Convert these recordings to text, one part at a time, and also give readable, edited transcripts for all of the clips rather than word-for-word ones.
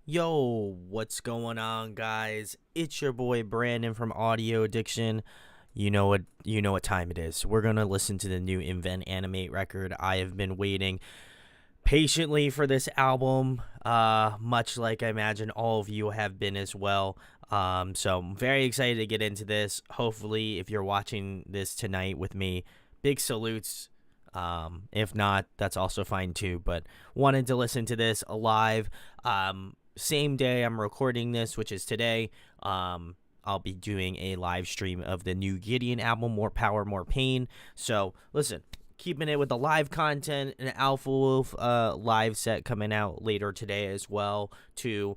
Yo, what's going on, guys? It's your boy Brandon from Audio Addiction. You know what time it is. We're gonna listen to the new Invent Animate record. I have been waiting patiently for this album, much like I imagine all of you have been as well. So I'm very excited to get into this. Hopefully, if you're watching this tonight with me, big salutes. If not, that's also fine too. But wanted to listen to this live. Same day I'm recording this, which is today. I'll be doing a live stream of the new Gideon album, More Power, More Pain. So listen, keeping it with the live content, an Alpha Wolf live set coming out later today as well, to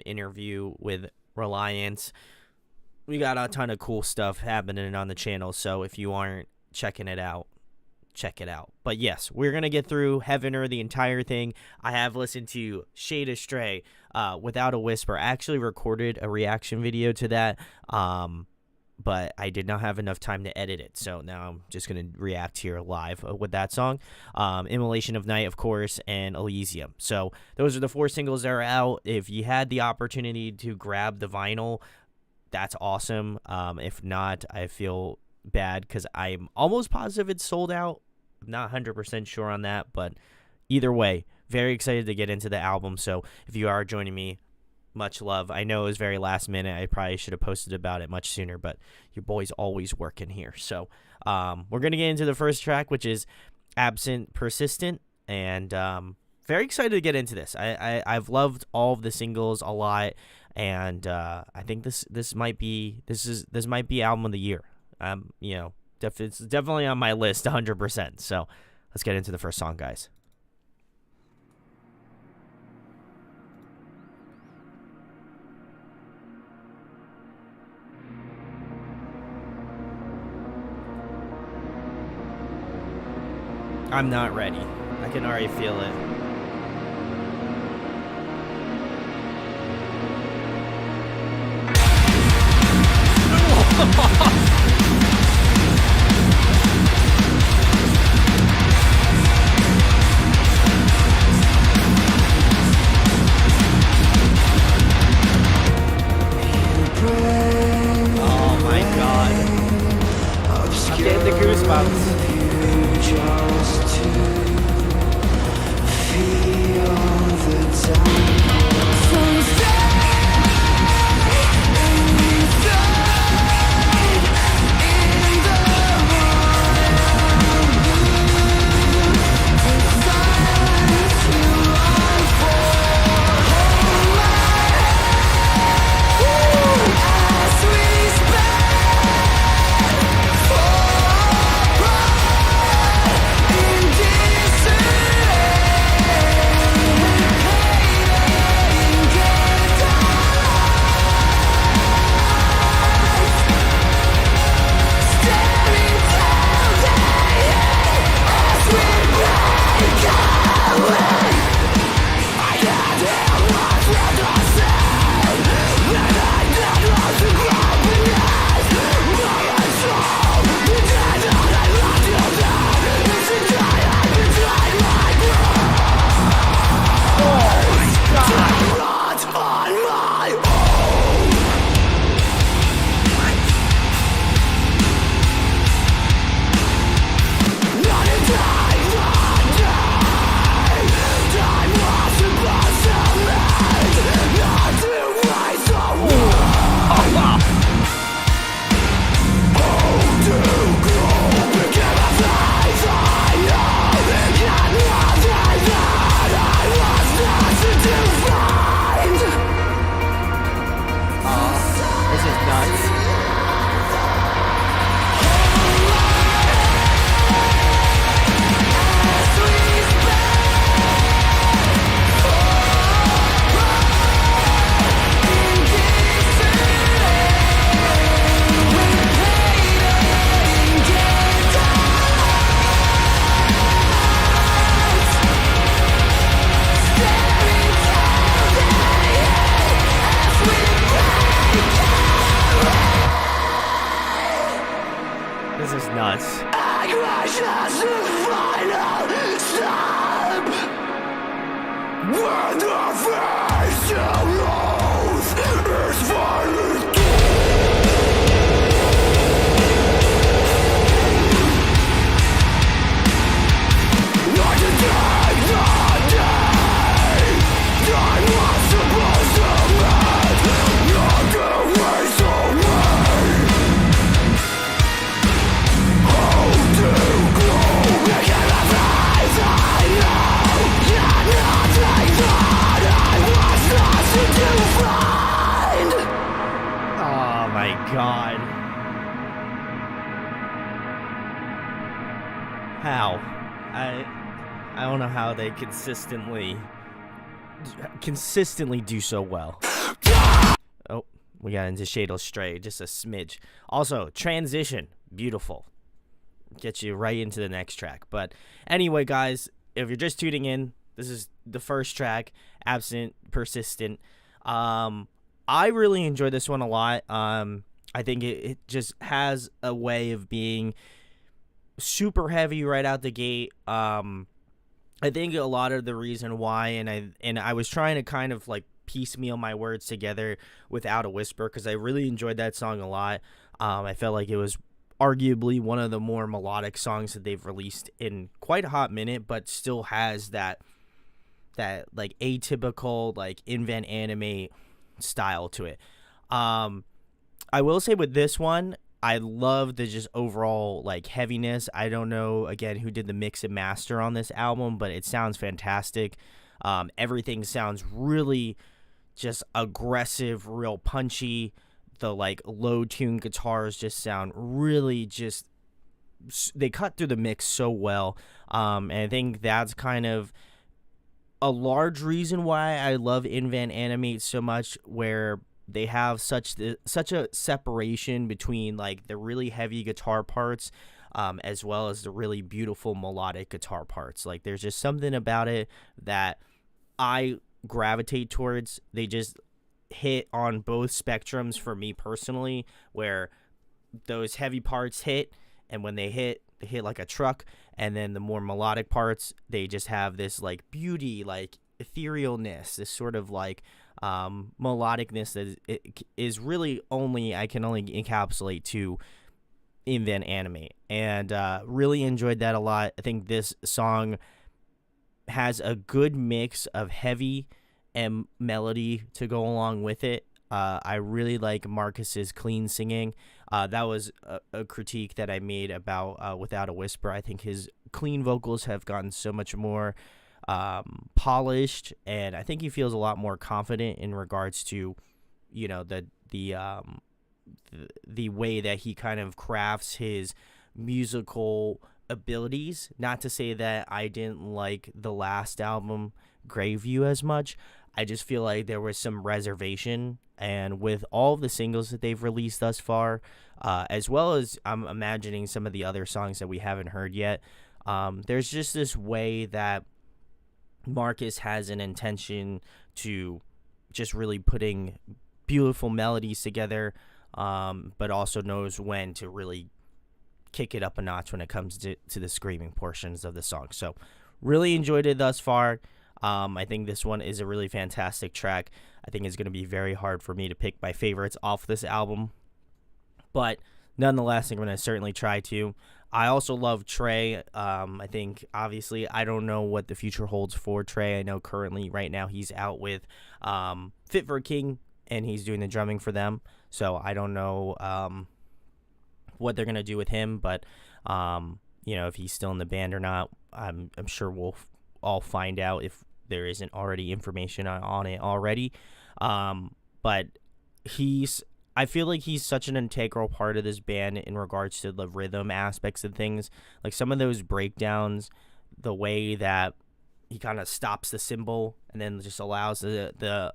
interview with Reliance. We got a ton of cool stuff happening on the channel, so if you aren't checking it out, check it out. But yes, we're gonna get through Heavener, the entire thing. I have listened to Shade Astray, Without a Whisper. I actually recorded a reaction video to that, but I did not have enough time to edit it, so now I'm just gonna react here live with that song. Immolation of Night, of course, and Elysium. So those are the 4 singles that are out. If you had the opportunity to grab the vinyl, that's awesome. If not, I feel bad because I'm almost positive it's sold out. I'm not 100% sure on that, but either way, very excited to get into the album. So if you are joining me, much love. I know it was very last minute. I probably should have posted about it much sooner, but your boy's always working here. So we're going to get into the first track, which is Absent Persistent, and very excited to get into this. I've loved all of the singles a lot, and I think this might be album of the year. It's definitely on my list 100%. So let's get into the first song, guys. I'm not ready. I can already feel it. Oh my god. I'm getting the goosebumps. How? I don't know how they consistently do so well. Oh, we got into Shade Astray, just a smidge. Also, transition, beautiful. Get you right into the next track. But anyway, guys, if you're just tuning in, this is the first track, Absent Persistent. I really enjoyed this one a lot. I think it just has a way of being super heavy right out the gate. I think a lot of the reason why, and I was trying to kind of like piecemeal my words together without a whisper, because I really enjoyed that song a lot. I felt like it was arguably one of the more melodic songs that they've released in quite a hot minute, but still has that like atypical like Invent Animate style to it. I will say with this one, I love the just overall like heaviness. I don't know again who did the mix and master on this album, but it sounds fantastic. Everything sounds really just aggressive, real punchy. The like low tune guitars just sound really just, they cut through the mix so well. And I think that's kind of a large reason why I love Invent Animate so much, where they have such a separation between like the really heavy guitar parts as well as the really beautiful melodic guitar parts. Like there's just something about it that I gravitate towards. They just hit on both spectrums for me personally, where those heavy parts hit, and when they hit like a truck, and then the more melodic parts, they just have this like beauty, like etherealness, this sort of like melodicness that is really I can only encapsulate to Invent Animate, and really enjoyed that a lot. I think this song has a good mix of heavy and melody to go along with it. I really like Marcus's clean singing. That was a critique that I made about Without a Whisper. I think his clean vocals have gotten so much more polished, and I think he feels a lot more confident in regards to, you know, the way that he kind of crafts his musical abilities. Not to say that I didn't like the last album, Graveview, as much. I just feel like there was some reservation, and with all of the singles that they've released thus far, as well as I'm imagining some of the other songs that we haven't heard yet, there's just this way that Marcus has an intention to just really putting beautiful melodies together, but also knows when to really kick it up a notch when it comes to the screaming portions of the song. So really enjoyed it thus far. I think this one is a really fantastic track. I think it's going to be very hard for me to pick my favorites off this album, but nonetheless, I'm going to certainly try to. I also love Trey. I think, obviously, I don't know what the future holds for Trey. I know currently, right now, he's out with Fit for a King, and he's doing the drumming for them. So I don't know what they're going to do with him, but, if he's still in the band or not, I'm sure we'll all find out if there isn't already information on it already. But I feel like he's such an integral part of this band in regards to the rhythm aspects of things. Like some of those breakdowns, the way that he kind of stops the cymbal and then just allows the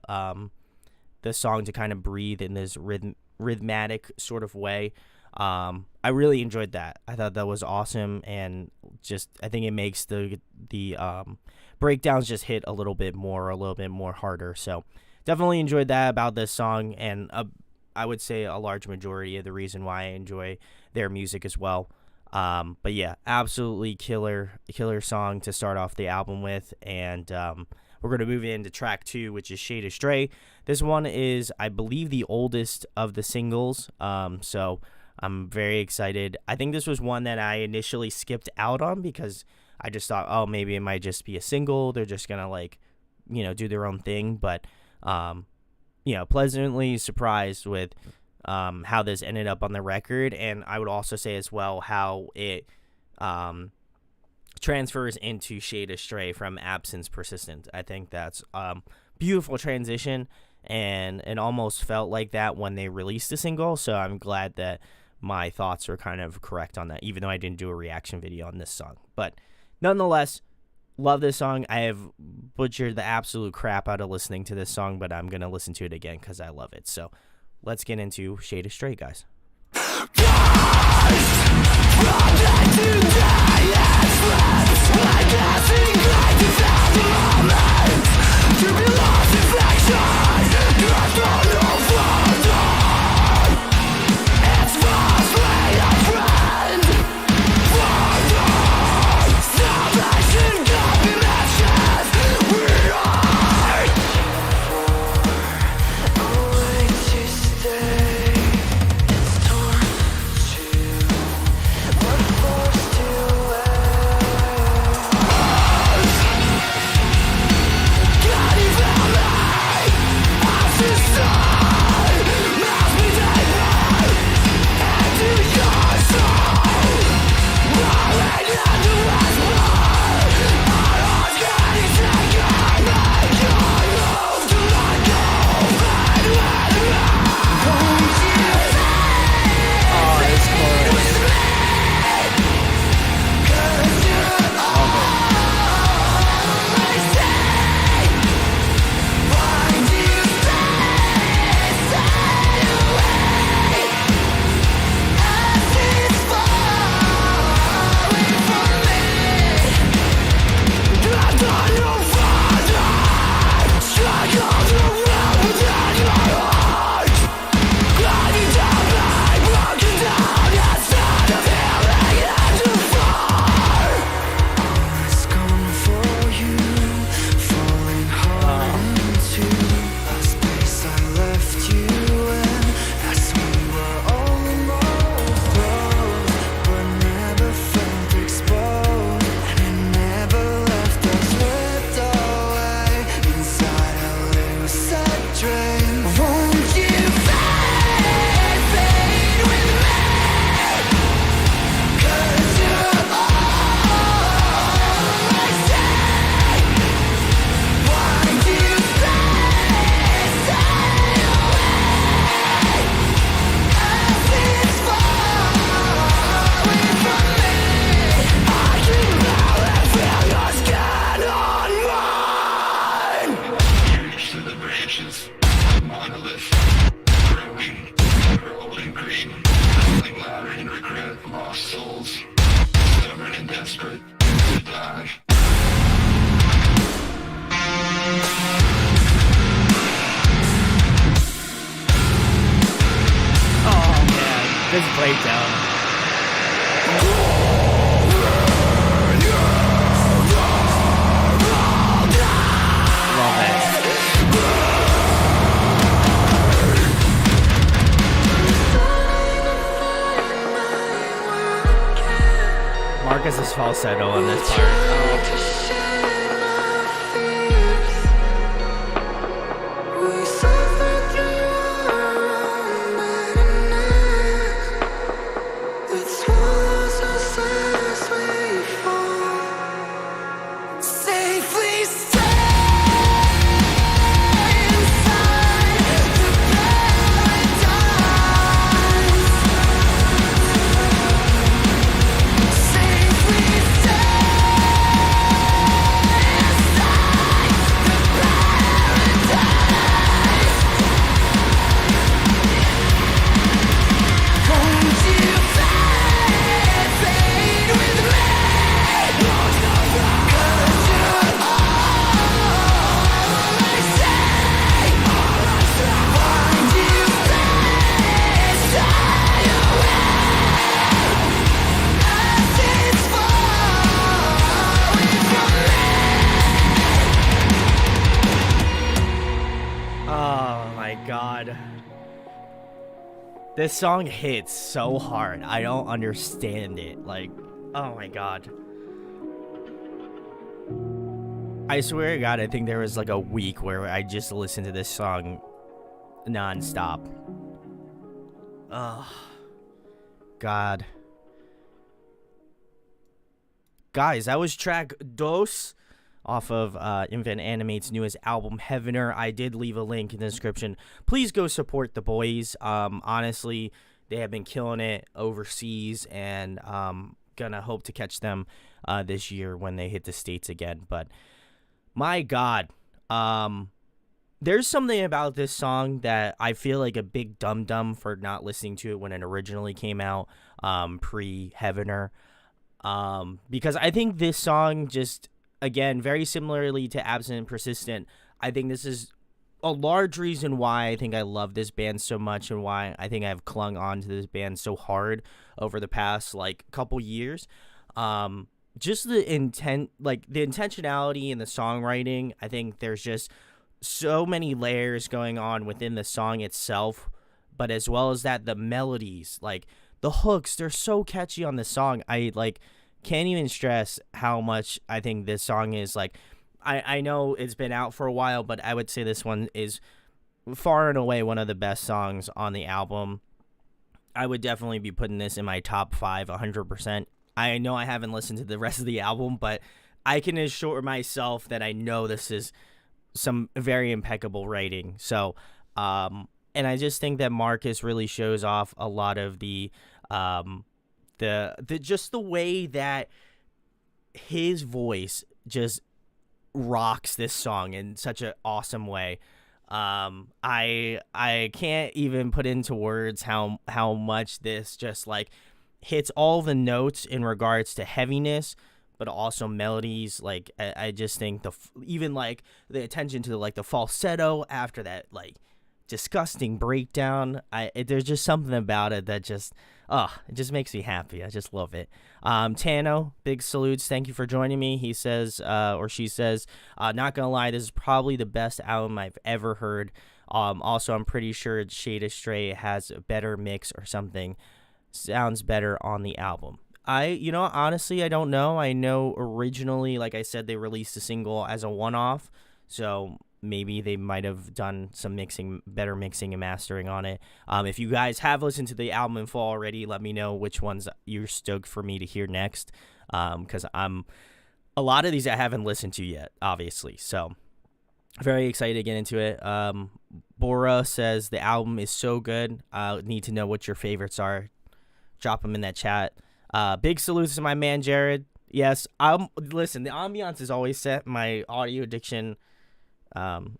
song to kind of breathe in this rhythmatic sort of way. I really enjoyed that. I thought that was awesome, and just I think it makes the breakdowns just hit a little bit more harder. So definitely enjoyed that about this song, and I would say a large majority of the reason why I enjoy their music as well. But yeah, absolutely killer song to start off the album with, and we're going to move into track 2, which is Shade Astray. This one is, I believe, the oldest of the singles, so I'm very excited. I think this was one that I initially skipped out on because I just thought, oh, maybe it might just be a single. They're just going to, do their own thing, but pleasantly surprised with how this ended up on the record. And I would also say as well how it transfers into Shade Astray from Absence Persistent. I think that's beautiful transition, and it almost felt like that when they released the single. So I'm glad that my thoughts were kind of correct on that, even though I didn't do a reaction video on this song. But nonetheless, love this song. I have butchered the absolute crap out of listening to this song, but I'm going to listen to it again because I love it. So let's get into Shade Astray, guys. This breakdown. Love it. Marcus's falsetto on this part. God, this song hits so hard. I don't understand it. Like, oh my God. I swear to God, I think there was like a week where I just listened to this song non-stop. Oh, God. Guys, that was track Dos off of Invent Animate's newest album, Heavener. I did leave a link in the description. Please go support the boys. Honestly, They have been killing it overseas, and gonna hope to catch them this year when they hit the States again. But my God, there's something about this song that I feel like a big dum-dum for not listening to it when it originally came out, pre-Heavener. Because I think this song just, again, very similarly to Absent and Persistent, I think this is a large reason why I think I love this band so much and why I think I've clung on to this band so hard over the past, like, couple years. Just the intent, like, the intentionality in the songwriting, I think there's just so many layers going on within the song itself, but as well as that, the melodies, like, the hooks, they're so catchy on the song. I, like, can't even stress how much I think this song is, like, I know it's been out for a while, but I would say this one is far and away one of the best songs on the album. I would definitely be putting this in my top 5, 100%. I know I haven't listened to the rest of the album, but I can assure myself that I know this is some very impeccable writing. So, and I just think that Marcus really shows off a lot of the just the way that his voice just rocks this song in such an awesome way. I can't even put into words how much this just, like, hits all the notes in regards to heaviness, but also melodies. Like, I just think even like the attention to, like, the falsetto after that, like, disgusting breakdown. There's just something about it that just, it just makes me happy. I just love it. Tano, big salutes. Thank you for joining me. He says, or she says, not gonna lie, this is probably the best album I've ever heard. Also, I'm pretty sure Shade Astray has a better mix or something. Sounds better on the album. Honestly, I don't know. I know originally, like I said, they released a single as a one-off, so maybe they might have done some better mixing and mastering on it. If you guys have listened to the album in full already, let me know which ones you're stoked for me to hear next, because a lot of these I haven't listened to yet, obviously, so very excited to get into it. Bora says the album is so good. I need to know what your favorites are. Drop them in that chat. Big salutes to my man Jared. Yes, listen, the ambiance is always set. My audio addiction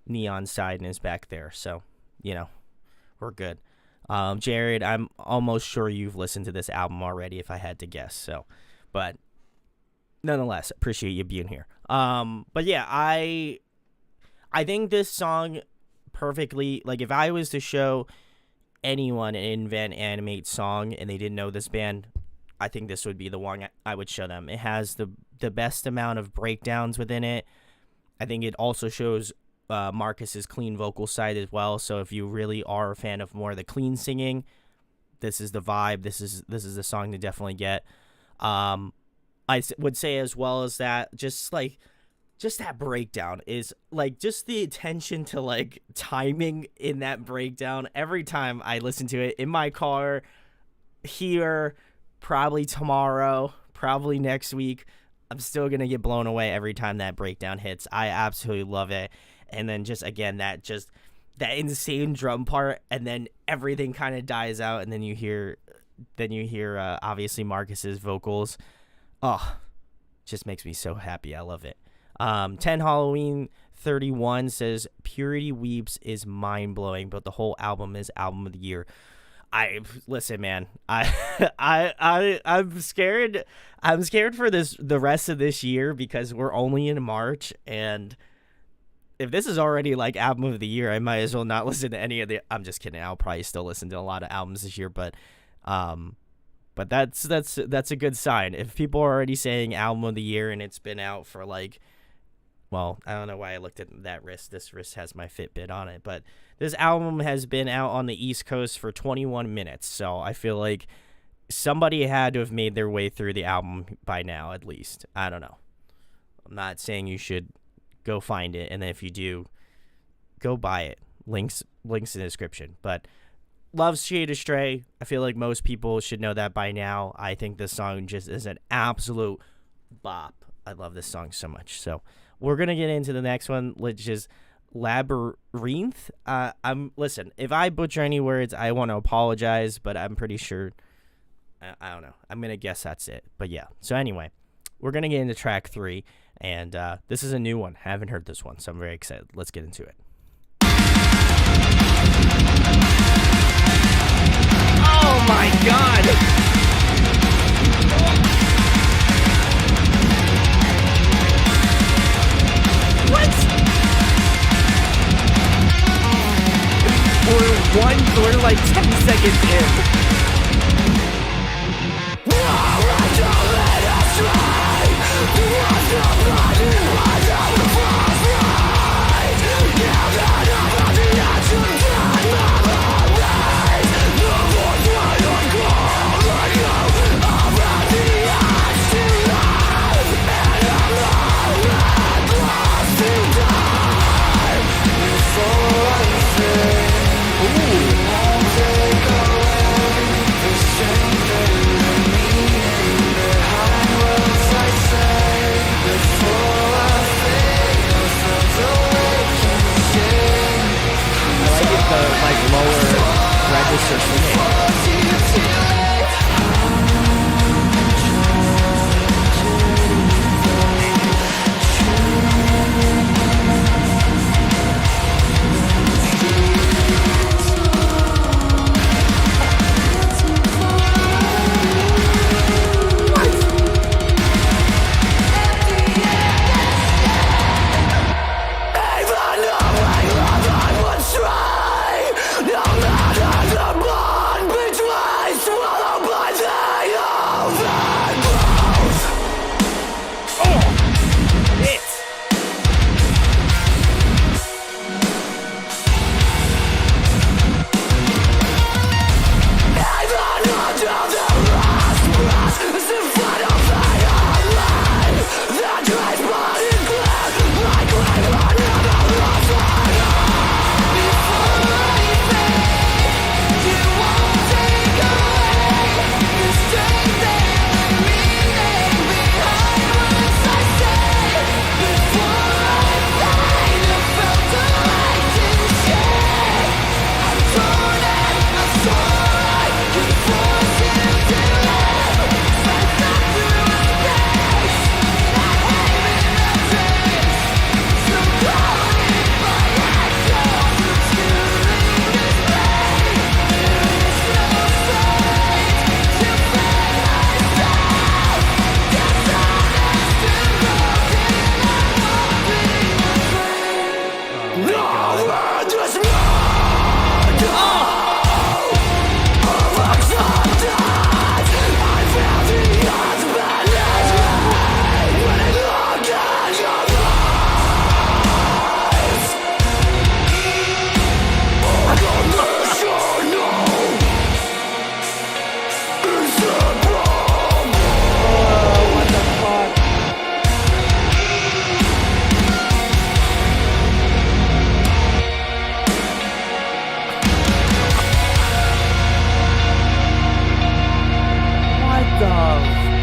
neon sign is back there, so we're good. Jared, I'm almost sure you've listened to this album already if I had to guess, so, but nonetheless, appreciate you being here. But yeah, I think this song perfectly, like, if I was to show anyone an Invent Animate song and they didn't know this band, I think this would be the one I would show them. It has the best amount of breakdowns within it. I think it also shows Marcus's clean vocal side as well. So if you really are a fan of more of the clean singing, this is the vibe. This is the song to definitely get. I would say as well as that, just that breakdown is, like, just the attention to, like, timing in that breakdown. Every time I listen to it in my car, here, probably tomorrow, probably next week, I'm still going to get blown away every time that breakdown hits. I absolutely love it. And then just, again, that insane drum part, and then everything kind of dies out, and then you hear obviously Marcus's vocals. Oh, just makes me so happy. I love it. 10 Halloween 31 says Purity Weeps is mind-blowing, but the whole album is album of the year. Listen, man, I'm scared. I'm scared for the rest of this year, because we're only in March, and if this is already, like, album of the year, I might as well not listen to any of the. I'm just kidding. I'll probably still listen to a lot of albums this year, but that's a good sign. If people are already saying album of the year and it's been out for, like, well, I don't know why I looked at that wrist. This wrist has my Fitbit on it, but this album has been out on the East Coast for 21 minutes, so I feel like somebody had to have made their way through the album by now, at least. I don't know. I'm not saying you should go find it, and if you do, go buy it. Links in the description. But loves Shade Astray. I feel like most people should know that by now. I think this song just is an absolute bop. I love this song so much. So we're going to get into the next one, which is Labyrinth. Listen, if I butcher any words, I want to apologize, but I'm pretty sure. I don't know. I'm gonna guess that's it. But yeah. So anyway, we're gonna get into track 3, and this is a new one. Haven't heard this one, so I'm very excited. Let's get into it. Oh my god! What? We're like 10 seconds in. Register singing.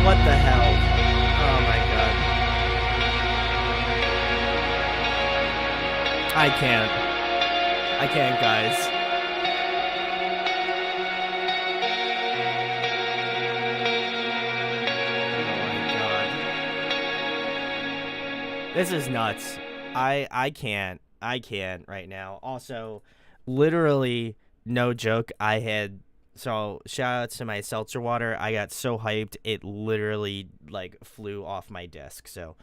What the hell? Oh my god. I can't, guys. Oh my god. This is nuts. I can't right now. Also, literally, no joke, so shout out to my seltzer water. I got so hyped, it literally like flew off my desk. So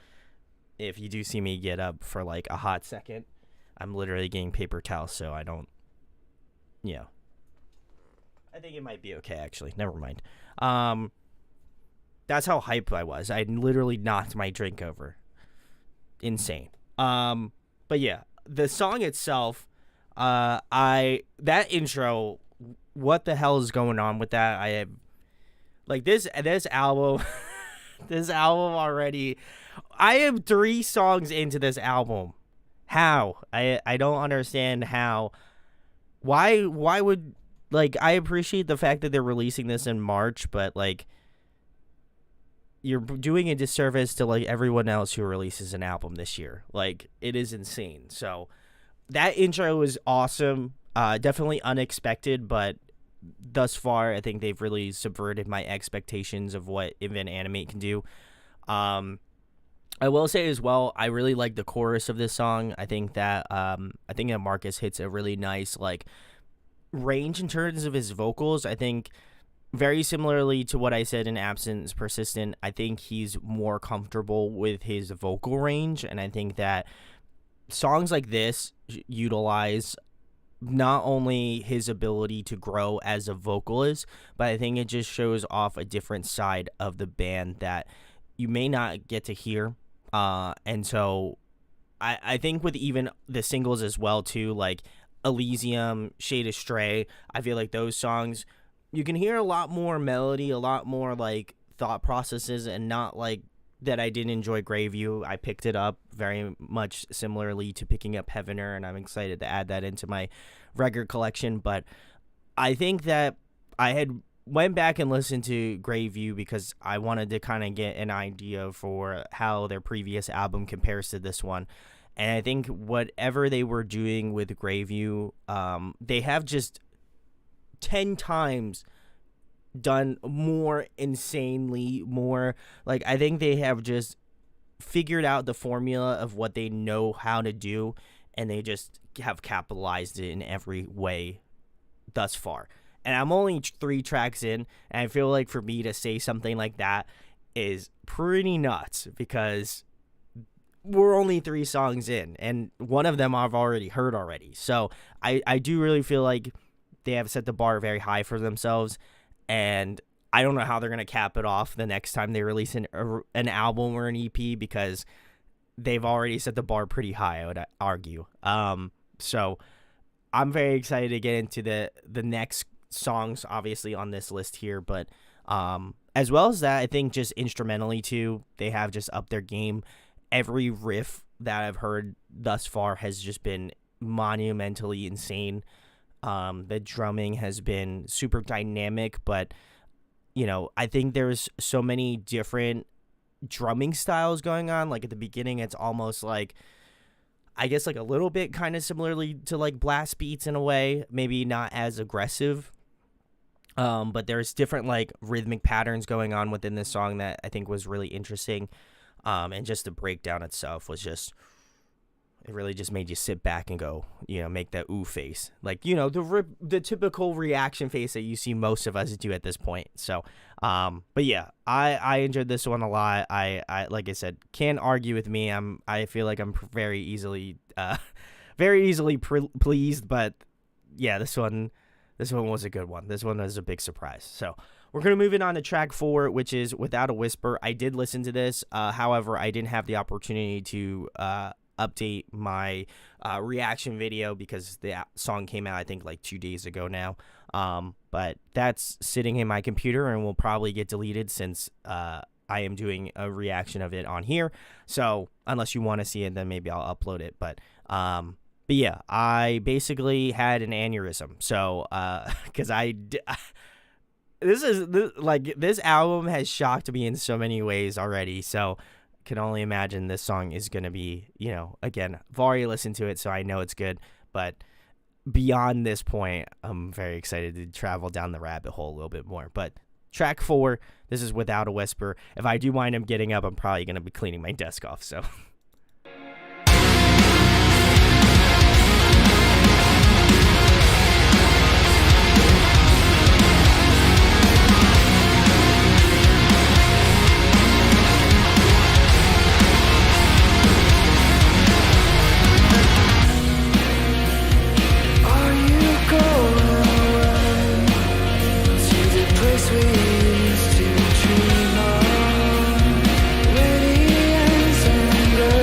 if you do see me get up for like a hot second, I'm literally getting paper towels so I don't, I think it might be okay, actually. Never mind. That's how hyped I was. I literally knocked my drink over. Insane. But yeah, the song itself, that intro, what the hell is going on with that? I have like this album this album already. I am 3 songs into this album. How? I don't understand how. Why would, like, I appreciate the fact that they're releasing this in March, but like you're doing a disservice to like everyone else who releases an album this year. Like, it is insane. So that intro was awesome. Definitely unexpected, but thus far, I think they've really subverted my expectations of what Invent Animate can do. I will say as well, I really like the chorus of this song. I think that Marcus hits a really nice like range in terms of his vocals. I think very similarly to what I said in Absence Persistent, I think he's more comfortable with his vocal range, and I think that songs like this utilize not only his ability to grow as a vocalist, but I think it just shows off a different side of the band that you may not get to hear. And so I think with even the singles as well too, like Elysium, Shade Astray, I feel like those songs, you can hear a lot more melody, a lot more like thought processes, and not like that I didn't enjoy Graveview. I picked it up very much similarly to picking up Heavener, and I'm excited to add that into my record collection. But I think that I had went back and listened to Graveview because I wanted to kind of get an idea for how their previous album compares to this one. And I think whatever they were doing with Graveview, they have just 10 times done more insanely more. Like, I think they have just figured out the formula of what they know how to do, and they just have capitalized it in every way thus far. And I'm only 3 tracks in, and I feel like for me to say something like that is pretty nuts because we're only 3 songs in, and one of them I've already heard already. So I do really feel like they have set the bar very high for themselves, and I don't know how they're going to cap it off the next time they release an album or an EP, because they've already set the bar pretty high, I would argue. So I'm very excited to get into the next songs, obviously, on this list here, but as well as that, I think just instrumentally too, they have just upped their game. Every riff that I've heard thus far has just been monumentally insane. The drumming has been super dynamic, but I think there's so many different drumming styles going on. Like at the beginning, it's almost like, I guess, like a little bit kind of similarly to like blast beats in a way, maybe not as aggressive. But there's different like rhythmic patterns going on within this song that I think was really interesting. And just the breakdown itself was just, it really just made you sit back and go, make that ooh face. Like, the typical reaction face that you see most of us do at this point. So, but yeah, I enjoyed this one a lot. I like I said, can't argue with me. I feel like I'm very easily pleased, but yeah, this one was a good one. This one was a big surprise. So we're going to move it on to track 4, which is Without a Whisper. I did listen to this. However, I didn't have the opportunity to update my reaction video because the song came out, I think, like 2 days ago now. But that's sitting in my computer and will probably get deleted since I am doing a reaction of it on here. So unless you want to see it, then maybe I'll upload it. But yeah, I basically had an aneurysm. So because this album has shocked me in so many ways already. So can only imagine this song is going to be, again, I've already listened to it, so I know it's good. But beyond this point, I'm very excited to travel down the rabbit hole a little bit more. But track 4, this is Without a Whisper. If I do wind up getting up, I'm probably going to be cleaning my desk off. So. Dream on, radiance and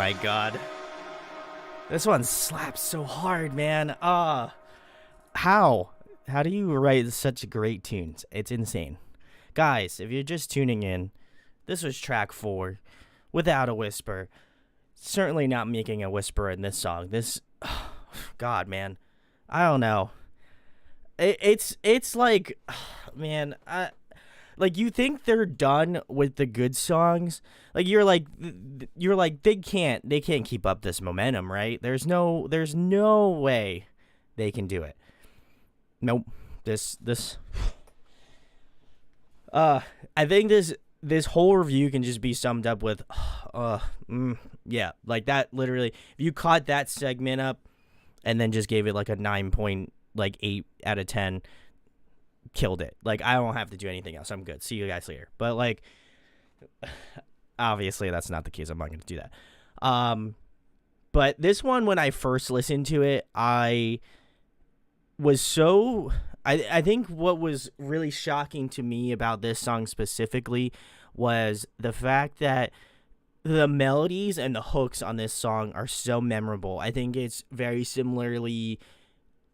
my god. This one slaps so hard, man. How do you write such great tunes? It's insane. Guys, if you're just tuning in, this was track 4, Without a Whisper. Certainly not making a whisper in this song. This, God, man, I don't know. It's like, man, like, you think they're done with the good songs. Like, you're like they can't keep up this momentum, right? There's no way they can do it. Nope. I think this whole review can just be summed up with, yeah, like that. Literally, if you caught that segment up and then just gave it like a 9.8 out of 10, killed it. Like, I don't have to do anything else. I'm good. See you guys later. But like, obviously that's not the case. I'm not going to do that. But this one, when I first listened to it, I think what was really shocking to me about this song specifically was the fact that the melodies and the hooks on this song are so memorable. I think it's very similarly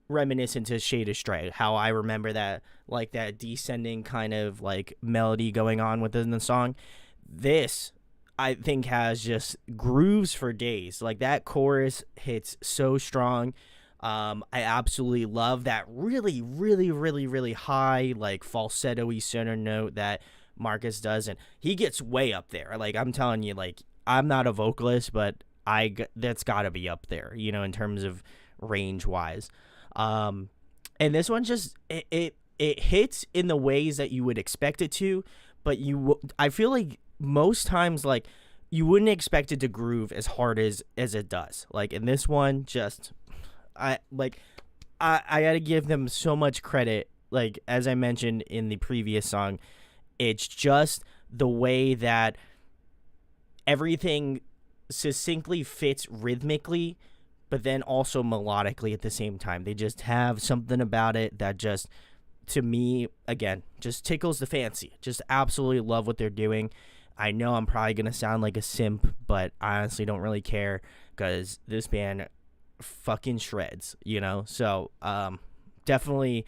reminiscent to Shade Astray, how I remember that, like, that descending kind of like melody going on within the song. This, I think, has just grooves for days. Like, that chorus hits so strong. I absolutely love that really, really, really, really high, like, falsetto-y center note that Marcus does, and he gets way up there. Like, I'm telling you, like, I'm not a vocalist, but that's got to be up there, you know, in terms of range-wise. And this one just it hits in the ways that you would expect it to, but I feel like most times, like, you wouldn't expect it to groove as hard as it does. Like, in this one, just I gotta give them so much credit. Like, as I mentioned in the previous song, it's just the way that everything succinctly fits rhythmically, but then also melodically at the same time. They just have something about it that just, to me, again, just tickles the fancy. Just absolutely love what they're doing. I know I'm probably going to sound like a simp, but I honestly don't really care, because this band fucking shreds, you know? So, definitely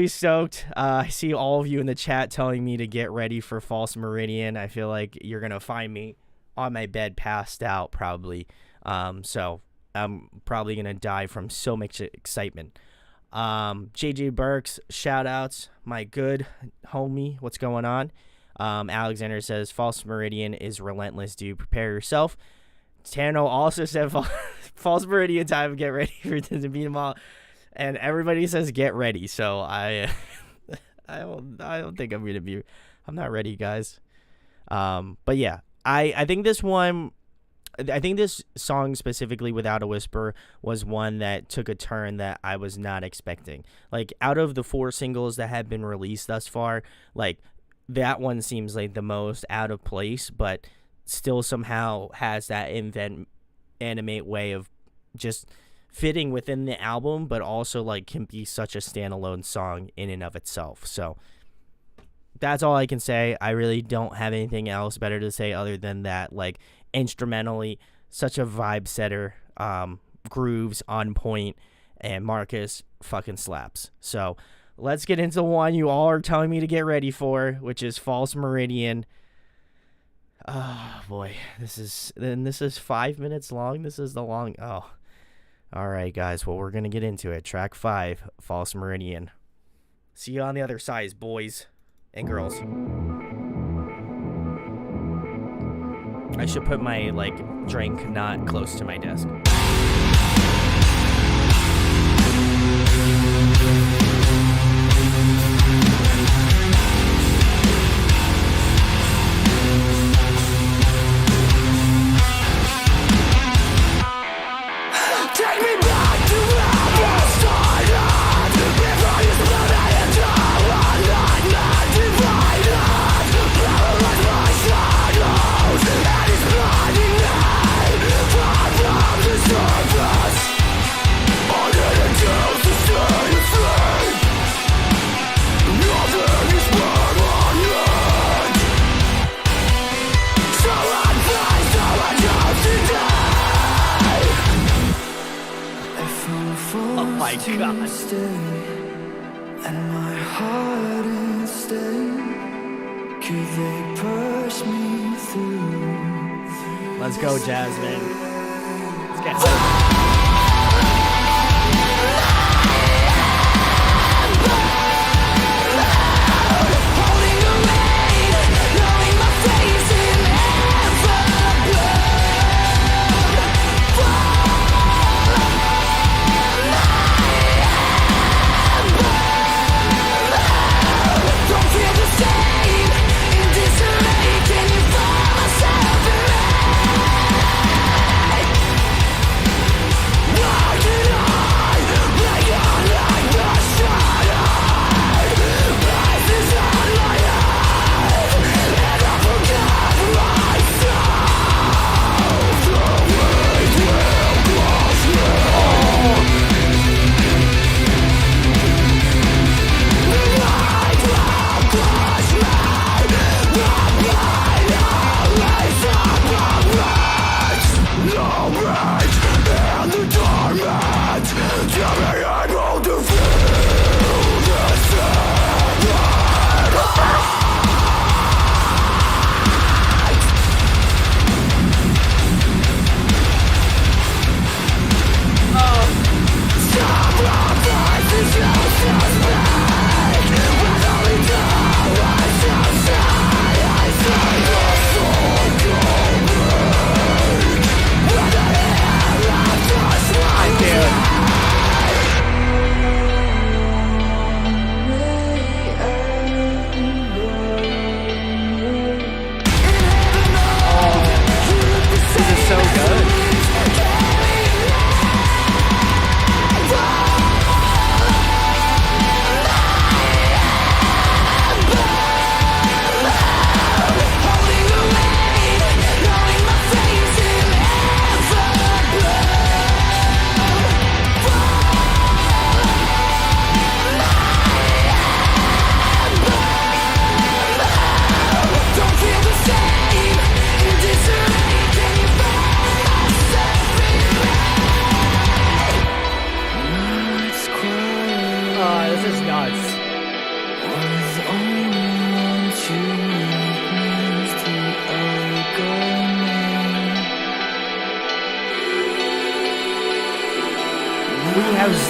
stoked. I see all of you in the chat telling me to get ready for False Meridian. I feel like you're going to find me on my bed passed out, probably. So I'm probably going to die from so much excitement. JJ Burks, shout outs, my good homie. What's going on? Alexander says, False Meridian is relentless, dude. Prepare yourself. Tano also said, False Meridian time. Get ready to beat them all. And everybody says, get ready. So I don't think I'm going to I'm not ready, guys. But yeah, I think this song specifically, Without a Whisper, was one that took a turn that I was not expecting. Like, out of the 4 singles that have been released thus far, like, that one seems like the most out of place, but still somehow has that Invent Animate way of just fitting within the album, but also, like, can be such a standalone song in and of itself. So that's all I can say. I really don't have anything else better to say other than that. Like, instrumentally, such a vibe setter, grooves on point, and Marcus fucking slaps. So let's get into one you all are telling me to get ready for, which is False Meridian. Oh boy, this is 5 minutes long. This is the long. Oh, all right, guys. Well, we're gonna get into it. Track 5, False Meridian. See you on the other side, boys and girls. I should put my, like, drink not close to my desk. Take me back to where I started. Before you split me into one nightmare divided. Paralyze my shadows, and it's blinding me. Far from the stay, and my heart instead. Could they push me through? Let's go, Jasmine. Let's get hyped.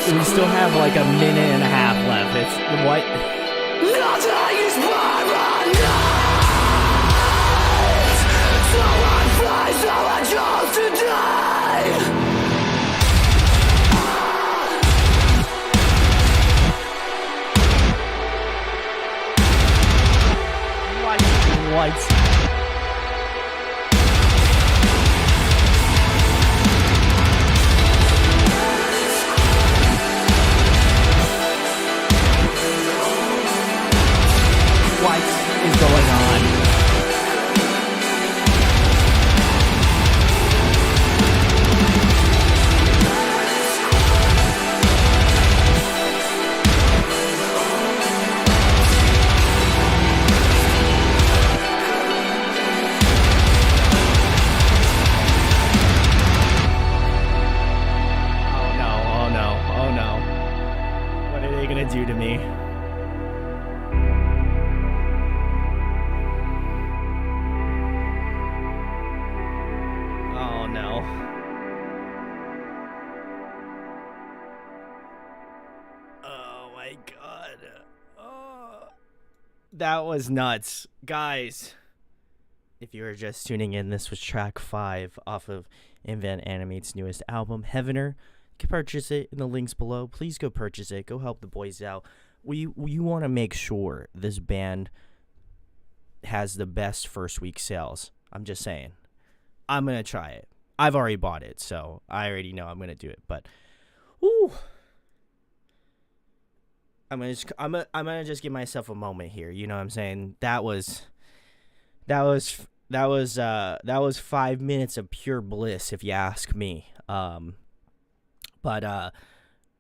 We still have like a minute and a half left. It's what? Nothing is paradise. So I fly, so I chose to die. What? What is going on? Oh no, oh no, oh no. What are they gonna do to me? That was nuts. Guys, if you were just tuning in, this was track 5 off of Invent Animate's newest album, Heavener. You can purchase it in the links below. Please go purchase it. Go help the boys out. We want to make sure this band has the best first week sales. I'm just saying. I'm going to try it. I've already bought it, so I already know I'm going to do it. But, whoo. I'm gonna just give myself a moment here. You know what I'm saying? That was 5 minutes of pure bliss, if you ask me. But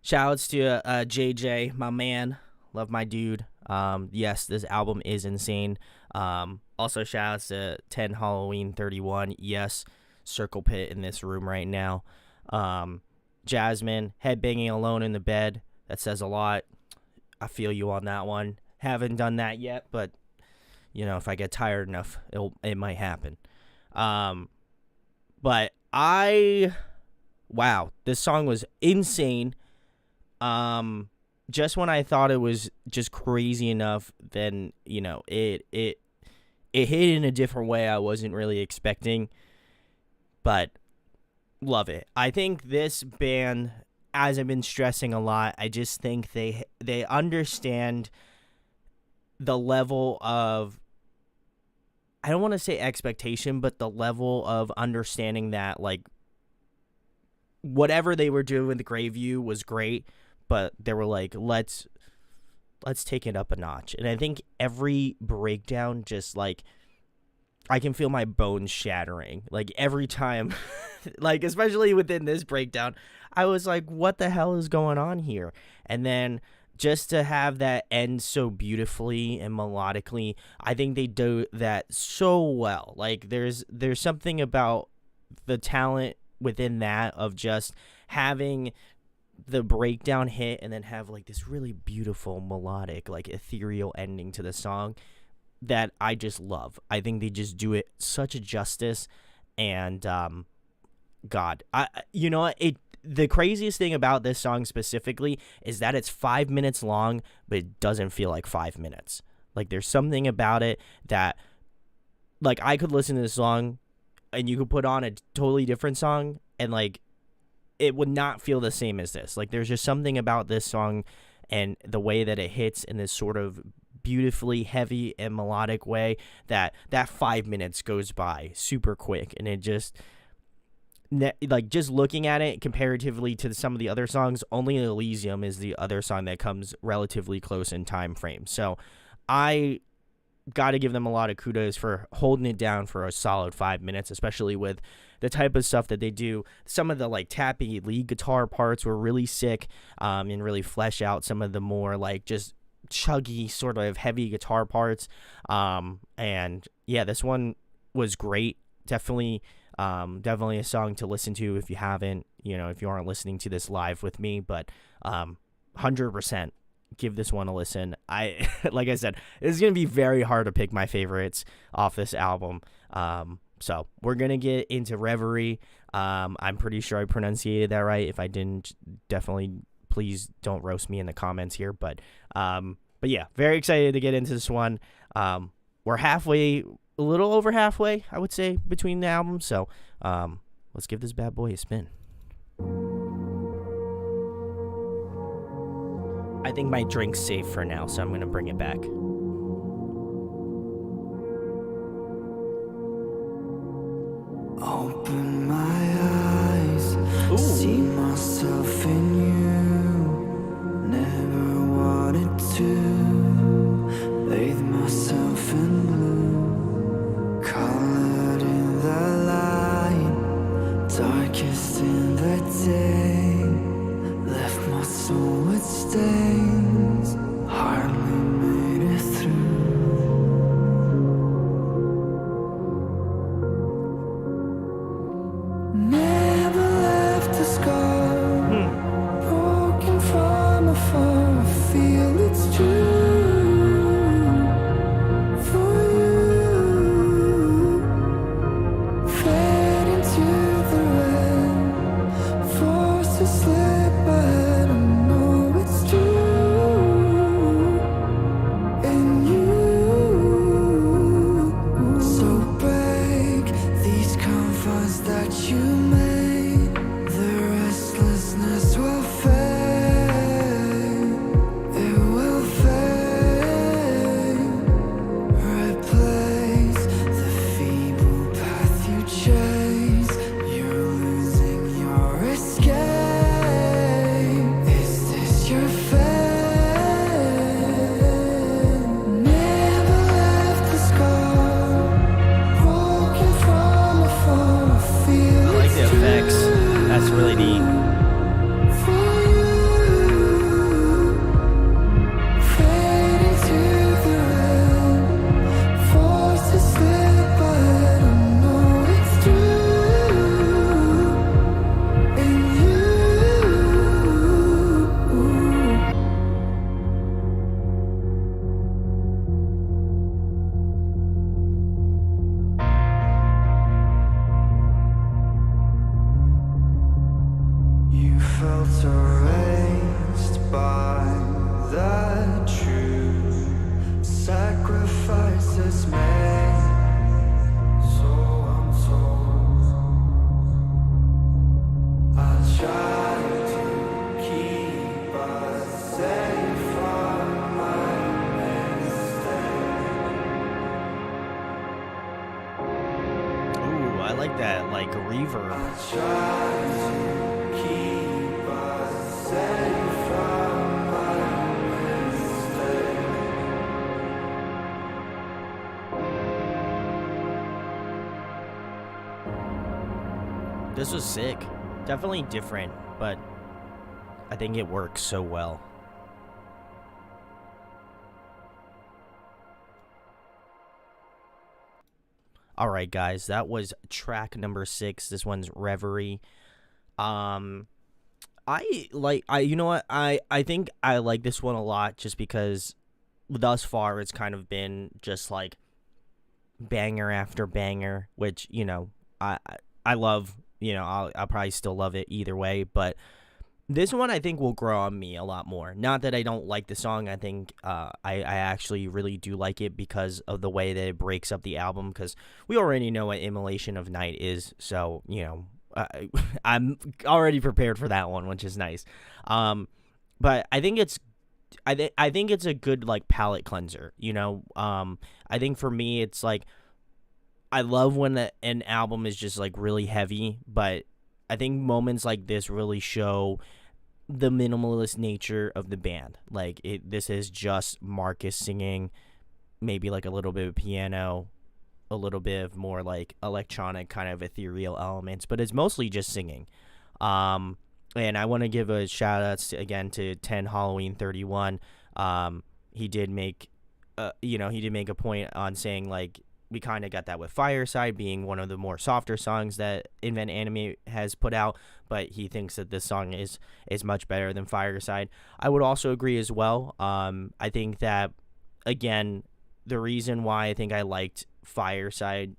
shout outs to JJ, my man, love my dude. Yes, this album is insane. Also shout outs to 10 Halloween 31. Yes, Circle Pit in this room right now. Jasmine headbanging alone in the bed. That says a lot. I feel you on that one. Haven't done that yet, but you know, if I get tired enough, it might happen. But wow, this song was insane. Just when I thought it was just crazy enough, then, you know, it hit in a different way I wasn't really expecting. But love it. I think this band, as I've been stressing a lot, I just think they understand the level of, I don't want to say expectation, but the level of understanding that, like, whatever they were doing with the Graveview was great, but they were like, let's take it up a notch. And I think every breakdown, just like, I can feel my bones shattering, like, every time. Like, especially within this breakdown, I was like, what the hell is going on here? And then just to have that end so beautifully and melodically, I think they do that so well. Like, there's something about the talent within that of just having the breakdown hit and then have like this really beautiful melodic, like, ethereal ending to the song that I just love. I think they just do it such a justice. And God, you know, the craziest thing about this song specifically is that it's 5 minutes long, but it doesn't feel like 5 minutes. Like, there's something about it that, like, I could listen to this song and you could put on a totally different song and, like, it would not feel the same as this. Like, there's just something about this song and the way that it hits in this sort of beautifully heavy and melodic way that 5 minutes goes by super quick. And it just, like, just looking at it comparatively to some of the other songs, only Elysium is the other song that comes relatively close in time frame. So I got to give them a lot of kudos for holding it down for a solid 5 minutes, especially with the type of stuff that they do. Some of the, like, tappy lead guitar parts were really sick, and really flesh out some of the more, like, just chuggy sort of heavy guitar parts. And yeah, this one was great. Definitely a song to listen to if you haven't, you know, if you aren't listening to this live with me, but 100% give this one a listen. Like I said, it's going to be very hard to pick my favorites off this album. So we're going to get into Reverie. I'm pretty sure I pronunciated that right. If I didn't, definitely please don't roast me in the comments here. But yeah, very excited to get into this one. We're halfway, a little over halfway, I would say, between the albums. So let's give this bad boy a spin. I think my drink's safe for now, so I'm going to bring it back. Open my eyes, see myself in you. Never wanted to bathe myself in blue, colored in the light, darkest in the day. Left my soul with stains, hardly made it through. Never left a scar, broken from afar. I feel it's true. like that, like reverb. This was sick. Definitely different, but I think it works so well. All right, guys, that was track number 6. This one's Reverie. You know what? I think I like this one a lot just because thus far it's kind of been just like banger after banger, which, you know, I love. You know, I'll probably still love it either way, but this one I think will grow on me a lot more. Not that I don't like the song. I think I actually really do like it because of the way that it breaks up the album, because we already know what Immolation of Night is, so, you know, I'm already prepared for that one, which is nice. But I think it's a good, like, palate cleanser, you know. I think for me it's like, I love when an album is just, like, really heavy, but I think moments like this really show the minimalist nature of the band. Like, this is just Marcus singing, maybe, like, a little bit of piano, a little bit of more, like, electronic kind of ethereal elements, but it's mostly just singing. And I want to give a shout-out, again, to 10 Halloween 31. He did make a point on saying, like, we kind of got that with Fireside being one of the more softer songs that Invent Animate has put out, but he thinks that this song is much better than Fireside. I would also agree as well. I think that, again, the reason why I think I liked Fireside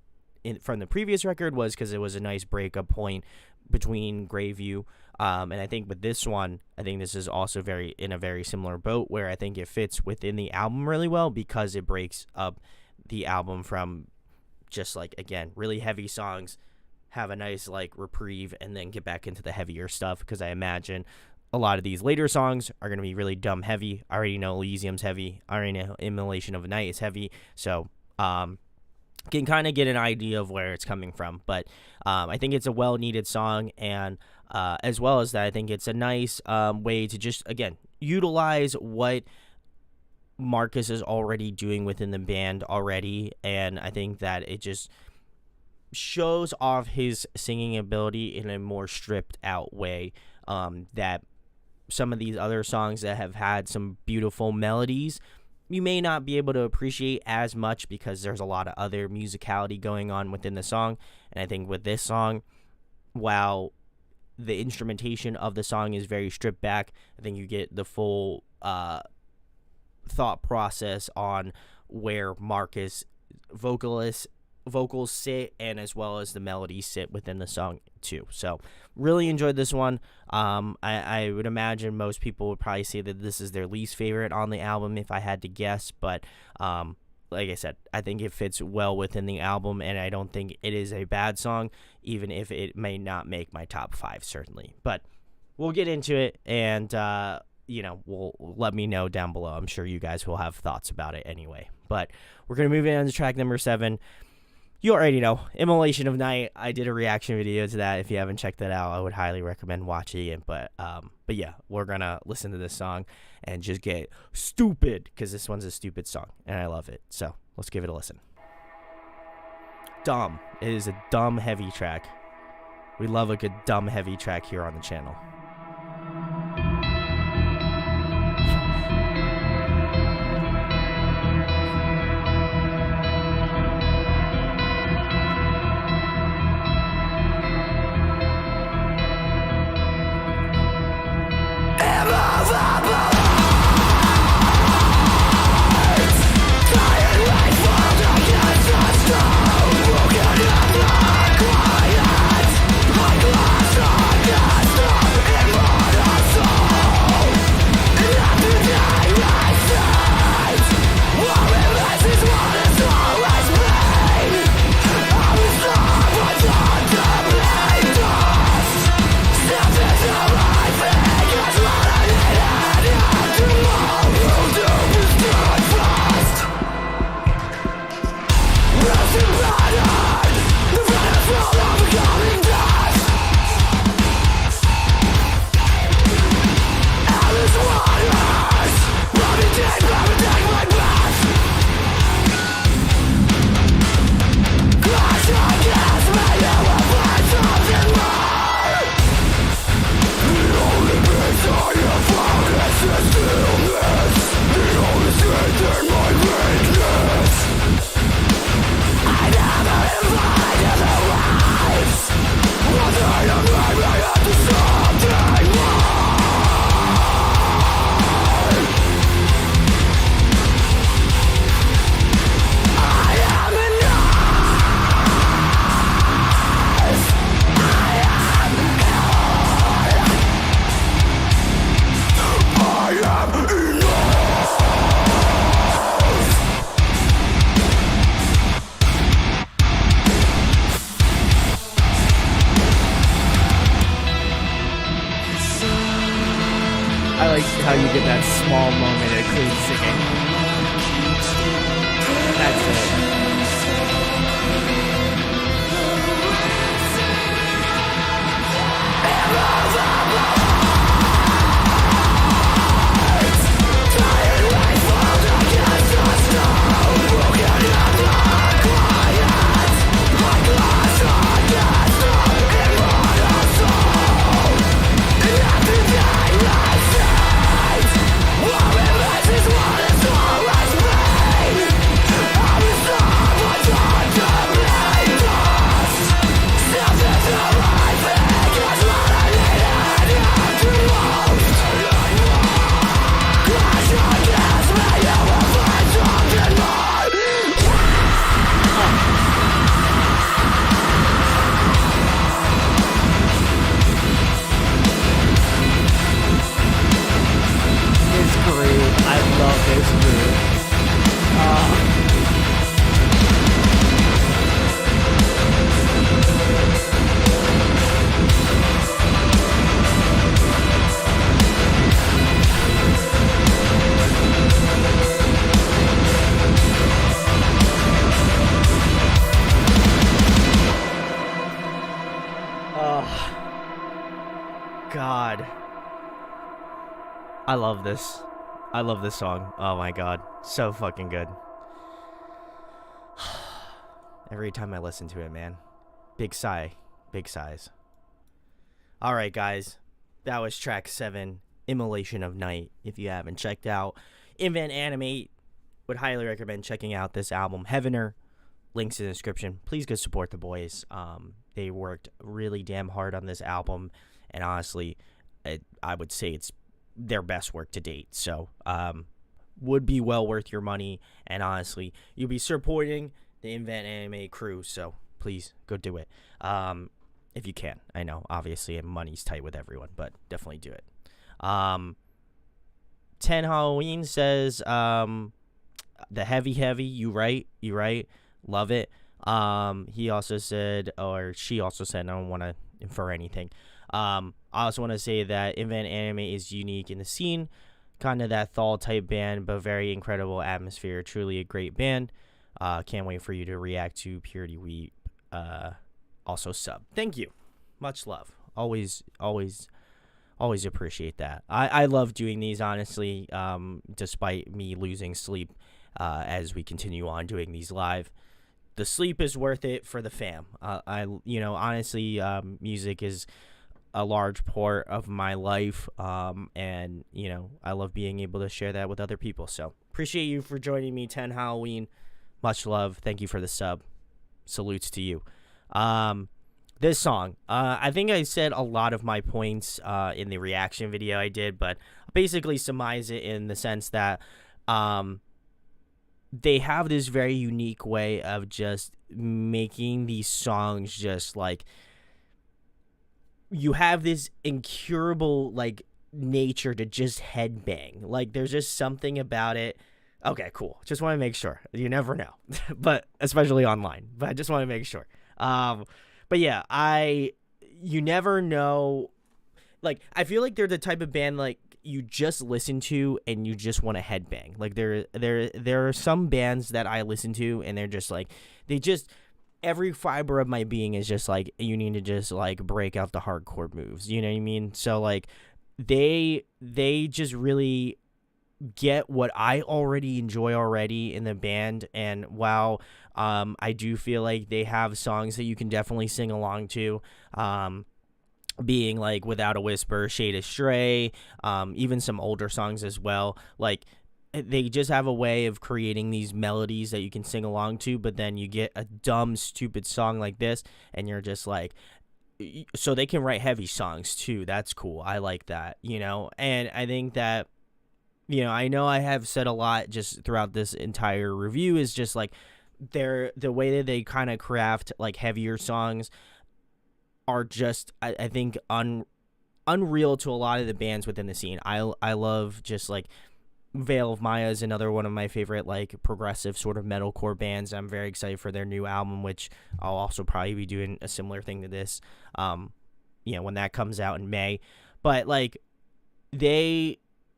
from the previous record was because it was a nice breakup point between Greyview. And I think with this one, I think this is also in a very similar boat where I think it fits within the album really well because it breaks up the album from just, like, again, really heavy songs, have a nice, like, reprieve, and then get back into the heavier stuff, because I imagine a lot of these later songs are going to be really dumb heavy. I already know Elysium's heavy. I already know Immolation of a Night is heavy. So can kind of get an idea of where it's coming from. But I think it's a well-needed song, and as well as that, I think it's a nice way to just, again, utilize what Marcus is already doing within the band already, and I think that it just shows off his singing ability in a more stripped out way, that some of these other songs that have had some beautiful melodies you may not be able to appreciate as much because there's a lot of other musicality going on within the song. And I think with this song, while the instrumentation of the song is very stripped back, I think you get the full thought process on where Marcus vocals sit, and as well as the melodies sit within the song too. So really enjoyed this one. I would imagine most people would probably say that this is their least favorite on the album if I had to guess, but like I said, I think it fits well within the album, and I don't think it is a bad song, even if it may not make my top 5 certainly. But we'll get into it, and we'll let me know down below. I'm sure you guys will have thoughts about it anyway. But we're going to move on to track number 7. You already know, Immolation of Night. I did a reaction video to that. If you haven't checked that out, I would highly recommend watching it. But yeah, we're going to listen to this song and just get stupid, because this one's a stupid song, and I love it. So let's give it a listen. Dumb. It is a dumb, heavy track. We love a good dumb, heavy track here on the channel. Quiet, my glass against the small moment of clean singing. That's it. God. I love this. I love this song. Oh my god. So fucking good. Every time I listen to it, man. Big sigh. Big sighs. Alright, guys. That was track 7, Immolation of Night. If you haven't checked out Invent Animate, would highly recommend checking out this album, Heavener. Links in the description. Please go support the boys. They worked really damn hard on this album, and honestly, I would say it's their best work to date. So, would be well worth your money, and honestly, you'll be supporting the Invent Animate crew. So please go do it. If you can. I know, obviously, money's tight with everyone, but definitely do it. 10 Halloween says, the heavy, you right. Love it. He also said, or she also said, I don't want to infer anything. I also want to say that Invent Animate is unique in the scene, kind of that Thal type band, but very incredible atmosphere. Truly a great band. Can't wait for you to react to Purity Weep. Also sub. Thank you. Much love. Always appreciate that. I love doing these, honestly, despite me losing sleep as we continue on doing these live. The sleep is worth it for the fam. Honestly, music is a large part of my life, and I love being able to share that with other people. So appreciate you for joining me. 10 Halloween, much love. Thank you for the sub. Salutes to you. This song, I think I said a lot of my points in the reaction video I did, but I'll basically surmise it in the sense that they have this very unique way of just making these songs just like, you have this incurable like nature to just headbang. Like there's just something about it. Okay, cool. Just want to make sure. You never know, but especially online. But I just want to make sure. But yeah, you never know. Like I feel like they're the type of band like you just listen to and you just want to headbang. Like there are some bands that I listen to and they're just like every fiber of my being is just like, you need to just like break out the hardcore moves. You know what I mean? So like they just really get what I already enjoy already in the band. And while I do feel like they have songs that you can definitely sing along to, being like Without a Whisper, Shade Astray, even some older songs as well. Like they just have a way of creating these melodies that you can sing along to, but then you get a dumb, stupid song like this, and you're just like, so they can write heavy songs too. That's cool. I like that, and I think that, I know I have said a lot just throughout this entire review is just like the way that they kind of craft like heavier songs are just, I think, unreal to a lot of the bands within the scene. I love just like Veil of Maya is another one of my favorite like progressive sort of metalcore bands. I'm very excited for their new album, which I'll also probably be doing a similar thing to this, when that comes out in May. But like they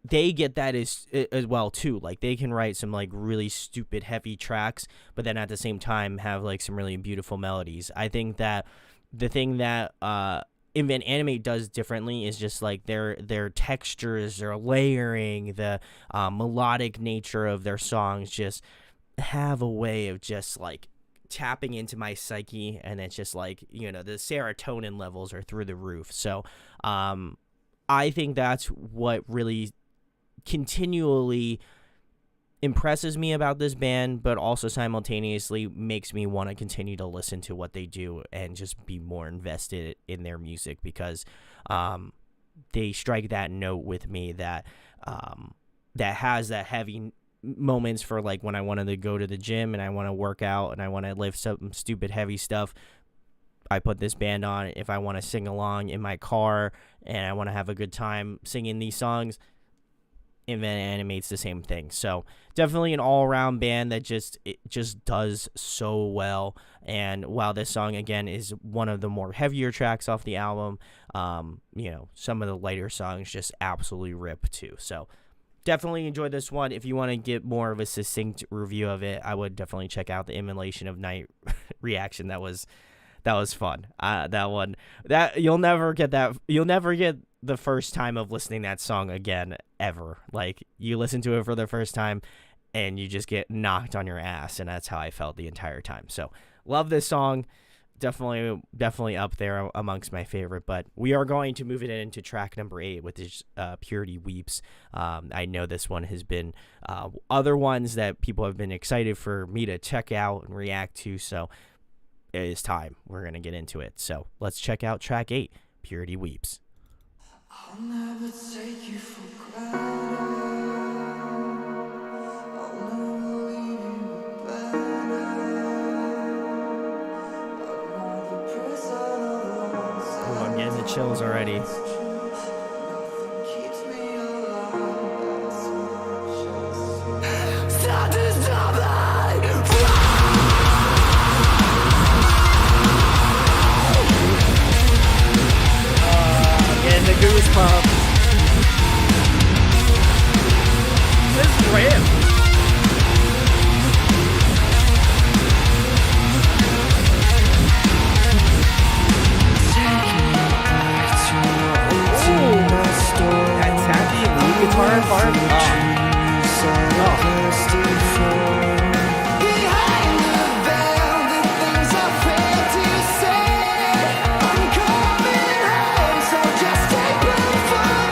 they get that as well too. Like they can write some like really stupid heavy tracks, but then at the same time have like some really beautiful melodies. I think that the thing that Invent Animate does differently is just like their textures, their layering, the melodic nature of their songs just have a way of just like tapping into my psyche, and it's just like, you know, the serotonin levels are through the roof. So I think that's what really continually impresses me about this band, but also simultaneously makes me want to continue to listen to what they do and just be more invested in their music, because they strike that note with me that that has that heavy moments for like when I wanted to go to the gym and I want to work out and I want to lift some stupid heavy stuff. I put this band on. If I want to sing along in my car and I want to have a good time singing these songs, Invent Animate's the same thing. So definitely an all-around band that just does so well. And while this song again is one of the more heavier tracks off the album, you know, some of the lighter songs just absolutely rip too. So definitely enjoy this one. If you want to get more of a succinct review of it, I would definitely check out the Immolation of Night reaction. That was fun. That one, that you'll never get the first time of listening that song again ever. Like you listen to it for the first time and you just get knocked on your ass, and that's how I felt the entire time. So love this song. Definitely up there amongst my favorite. But we are going to move it into track number 8, which is Purity Weeps. I know this one has been other ones that people have been excited for me to check out and react to, so it is time. We're going to get into it. So let's check out track 8, Purity Weeps. I'll never take you for granted. I'll never leave you abandoned. Oh, I'm getting the chills already. Nothing keeps me alive. Stop this, stop it! Getting the goosebumps. This is great. That tappy lead guitar part. Behind the veil, the things I fail to say. I'm coming home, so just take me for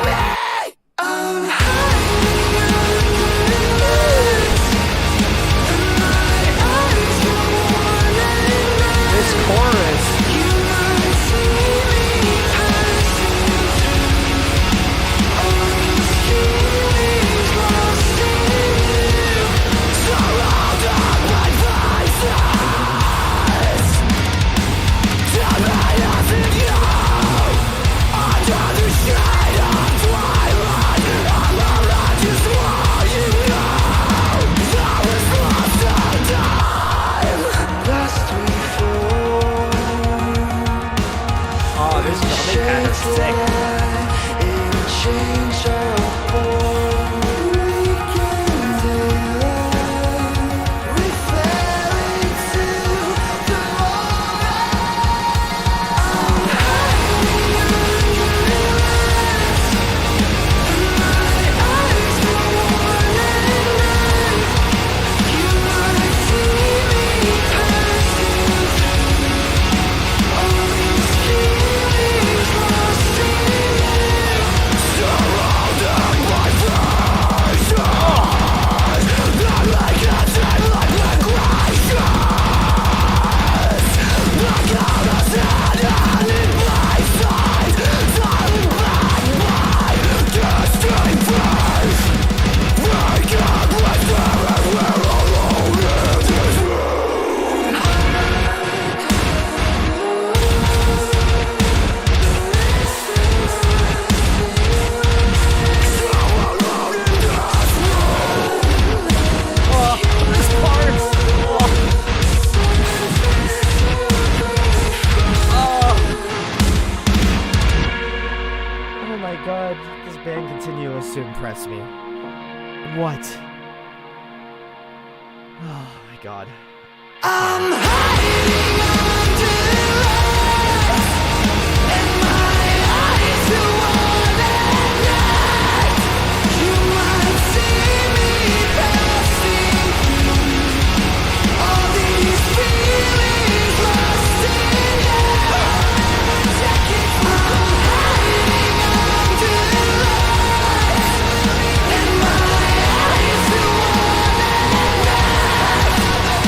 impress me. What? Oh my god. I'm hiding under lights, and my eyes are wandering night. You might see me passing through all these feelings lost in you. I'm hiding under lights, and my eyes are wandering night.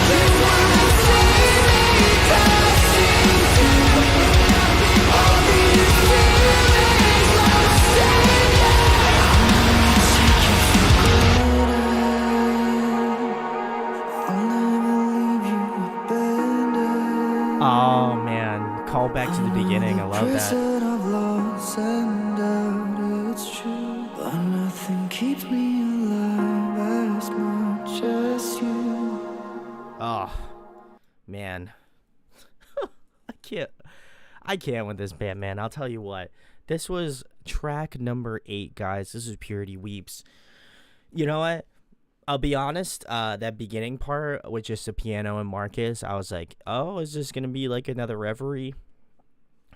You might see me passing through all these feelings lost in you. I'll never leave you abandoned. Oh man, call back to the beginning. I love that. Prison of loss and doubt, it's true, but nothing keeps me alive as much as you. Oh man. I can't with this band, man. I'll tell you what. This was track number 8, guys. This is Purity Weeps. You know what? I'll be honest, that beginning part with just the piano and Marcus, I was like, oh, is this gonna be like another Reverie?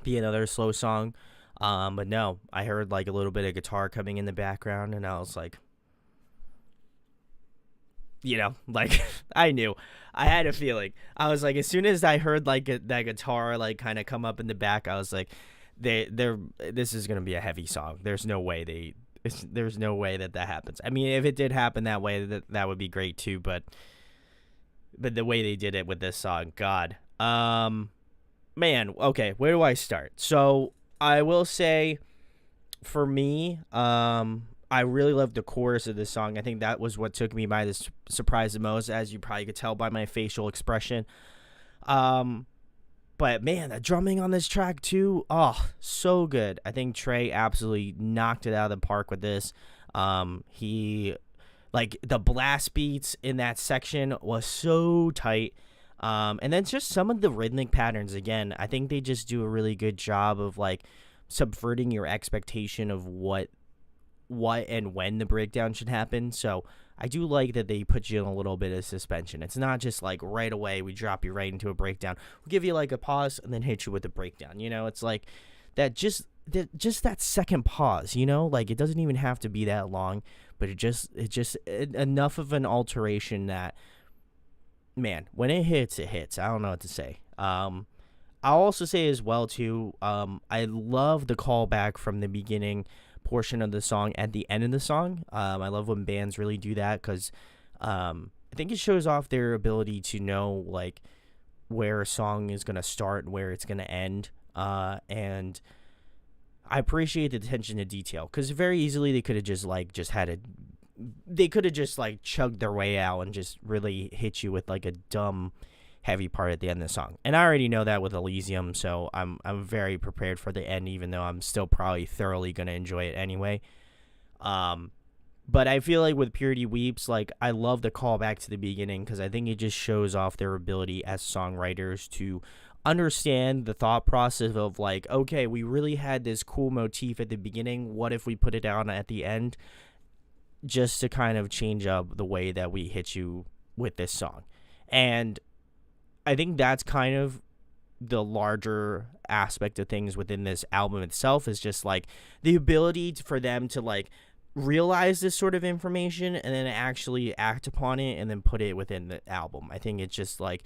Be another slow song? But no, I heard like a little bit of guitar coming in the background, and I was like, like I knew. I had a feeling. I was like, as soon as I heard like that guitar like kind of come up in the back, I was like, this is gonna be a heavy song. There's no way there's no way that happens. I mean, if it did happen that way, that would be great too. But the way they did it with this song, God, man. Okay, where do I start? So I will say, for me, I really loved the chorus of this song. I think that was what took me by this surprise the most, as you probably could tell by my facial expression. But man, the drumming on this track too, oh, so good. I think Trey absolutely knocked it out of the park with this. He, like, the blast beats in that section was so tight. And then just some of the rhythmic patterns, again, I think they just do a really good job of like subverting your expectation of what and when the breakdown should happen. So I do like that they put you in a little bit of suspension. It's not just like right away we drop you right into a breakdown. We'll give you like a pause and then hit you with a breakdown. It's like that just that second pause, like it doesn't even have to be that long, but it just enough of an alteration that, man, when it hits, it hits. I don't know what to say. I'll also say as well too, I love the callback from the beginning portion of the song at the end of the song. I love when bands really do that, because I think it shows off their ability to know like where a song is going to start and where it's going to end, and I appreciate the attention to detail, because very easily they could have just chugged their way out and just really hit you with like a dumb heavy part at the end of the song. And I already know that with Elysium, so I'm very prepared for the end, even though I'm still probably thoroughly going to enjoy it anyway. But I feel like with Purity Weeps, like, I love the callback to the beginning, because I think it just shows off their ability as songwriters to understand the thought process of like, okay, we really had this cool motif at the beginning, what if we put it down at the end, just to kind of change up the way that we hit you with this song. And I think that's kind of the larger aspect of things within this album itself, is just like the ability for them to like realize this sort of information and then actually act upon it and then put it within the album. I think it's just like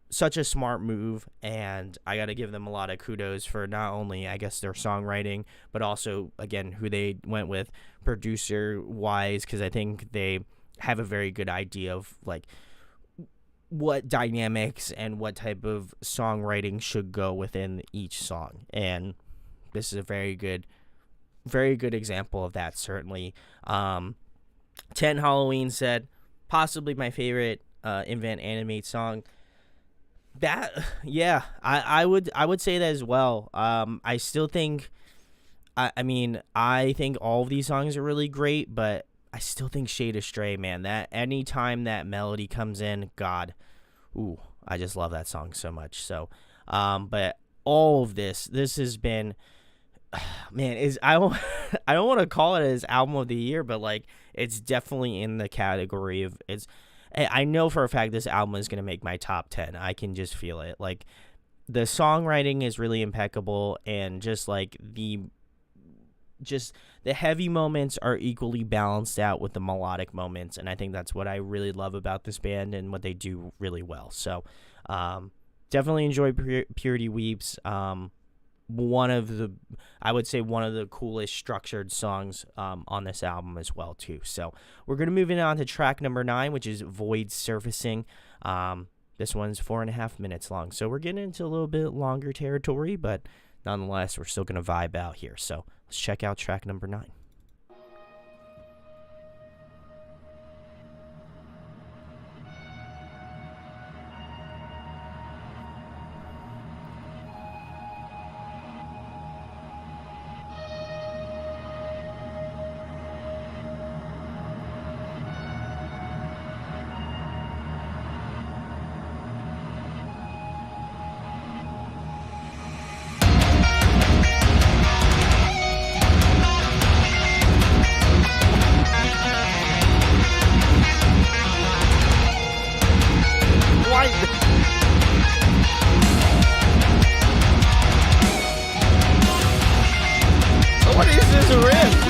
such a smart move, and I got to give them a lot of kudos for not only, I guess, their songwriting, but also, again, who they went with producer wise, because I think they have a very good idea of like what dynamics and what type of songwriting should go within each song. And this is a very good example of that, certainly. 10 Halloween said, possibly my favorite Invent Animate song. That, yeah, I would say that as well. I still think, I mean, I think all of these songs are really great, but I still think Shade Astray, man, that anytime that melody comes in, God, ooh, I just love that song so much. So, but all of this has been man, is I don't I don't want to call it as album of the year, but like it's definitely in the category of it's. I know for a fact this album is gonna make my top 10. I can just feel it. Like the songwriting is really impeccable, and just like the heavy moments are equally balanced out with the melodic moments, and I think that's what I really love about this band and what they do really well. So definitely enjoy Purity Weeps. I would say one of the coolest structured songs on this album as well too. So we're going to move on to track number 9, which is Void Surfacing. This one's 4.5 minutes long, so we're getting into a little bit longer territory, but nonetheless we're still going to vibe out here. So let's check out track number 9. What is this riff?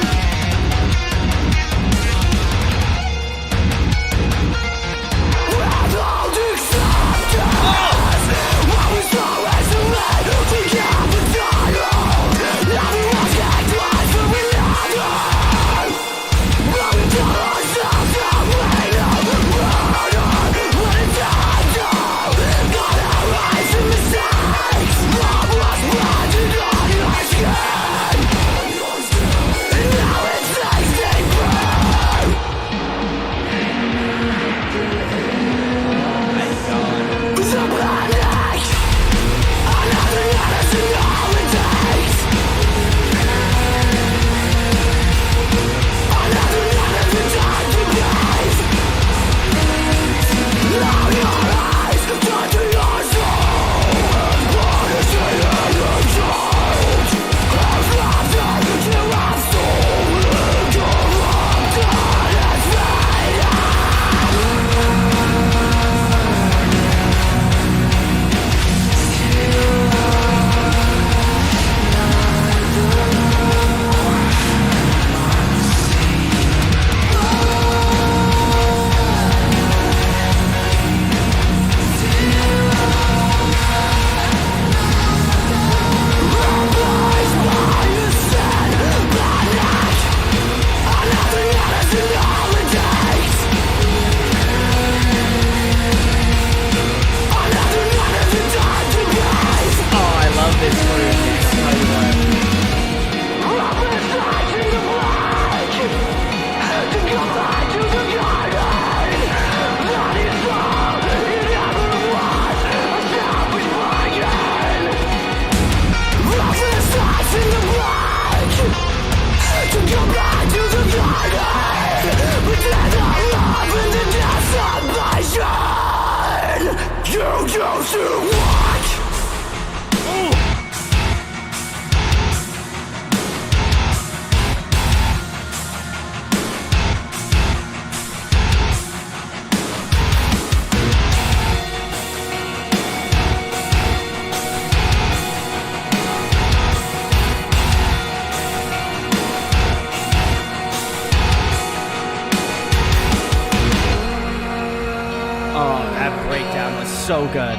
So good.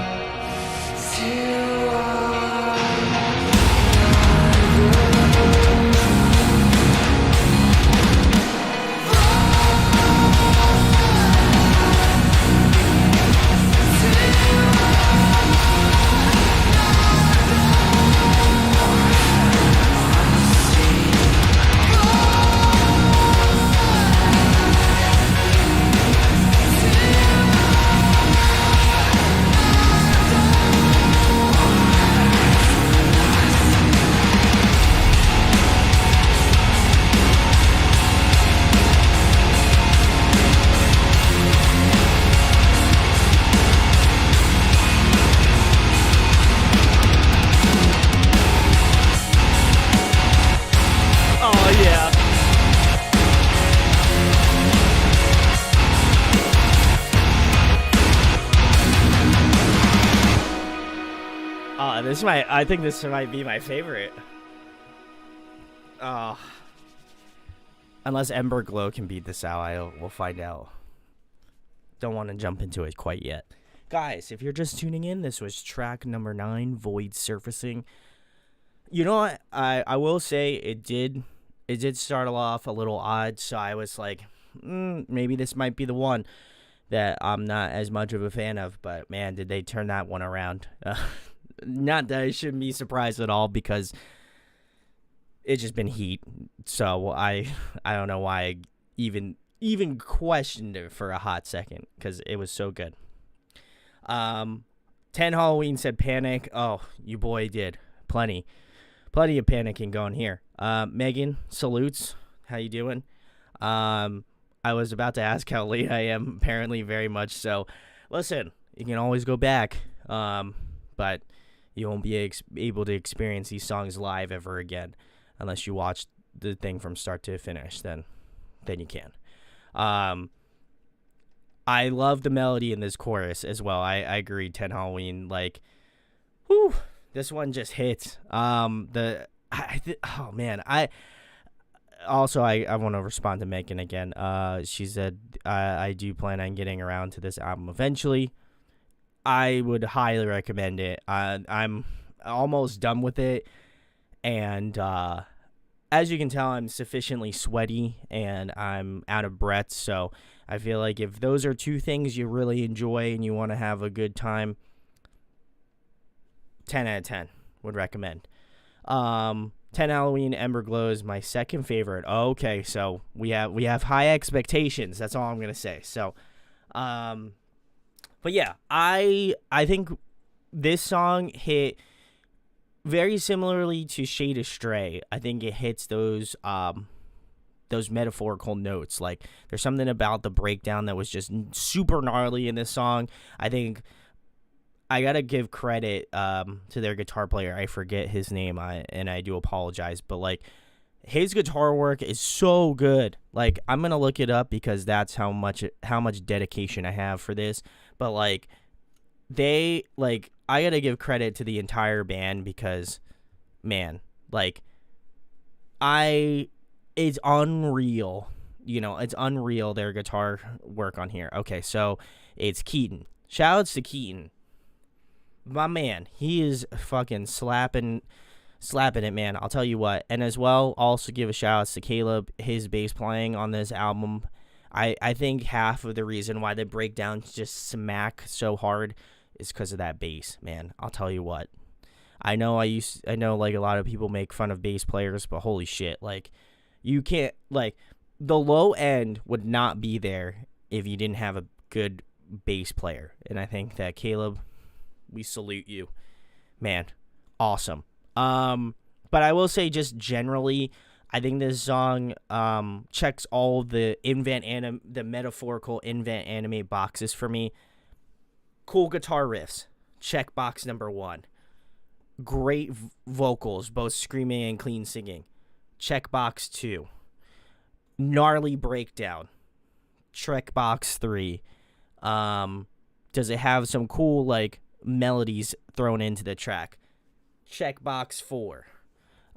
I think this might be my favorite. Oh. Unless Ember Glow can beat this out, we'll find out. Don't want to jump into it quite yet. Guys, if you're just tuning in, this was track number 9, Void Surfacing. You know what? I will say it did start off a little odd, so I was like, maybe this might be the one that I'm not as much of a fan of, but man, did they turn that one around. Not that I shouldn't be surprised at all, because it's just been heat, so I don't know why I even questioned it for a hot second, because it was so good. 10 Halloween said panic. Oh, you boy did. Plenty of panicking going here. Megan, salutes. How you doing? I was about to ask how late I am. Apparently very much so. Listen, you can always go back, but you won't be able to experience these songs live ever again unless you watch the thing from start to finish. Then you can. I love the melody in this chorus as well. I agree. 10 Halloween, like, whew, this one just hits. Oh man, I want to respond to Megan again. She said, I do plan on getting around to this album eventually. I would highly recommend it. I'm almost done with it, and as you can tell, I'm sufficiently sweaty and I'm out of breath, so I feel like if those are two things you really enjoy and you want to have a good time, 10 out of 10 would recommend. 10 Halloween, Ember Glow is my second favorite. Okay, so we have high expectations. That's all I'm gonna say. So, but yeah, I think this song hit very similarly to Shade Astray. I think it hits those metaphorical notes. Like, there's something about the breakdown that was just super gnarly in this song. I think I gotta give credit to their guitar player. I forget his name, and I do apologize, but like, his guitar work is so good. Like, I'm gonna look it up because that's how much dedication I have for this. But like, I gotta give credit to the entire band because, man, like, it's unreal. You know, it's unreal, their guitar work on here. Okay, so it's Keaton. Shoutouts to Keaton. My man, he is fucking slapping it, man. I'll tell you what. And as well, also give a shout out to Caleb, his bass playing on this album. I think half of the reason why the breakdowns just smack so hard is because of that bass, man. I'll tell you what. I know like a lot of people make fun of bass players, but holy shit, like, you can't, like, the low end would not be there if you didn't have a good bass player. And I think that Caleb, we salute you, man. Awesome. But I will say, just generally, I think this song checks all the the metaphorical Invent Animate boxes for me. Cool guitar riffs, check box number 1. Great vocals, both screaming and clean singing, check box 2. Gnarly breakdown, check box 3. Does it have some cool, like, melodies thrown into the track? Check box 4.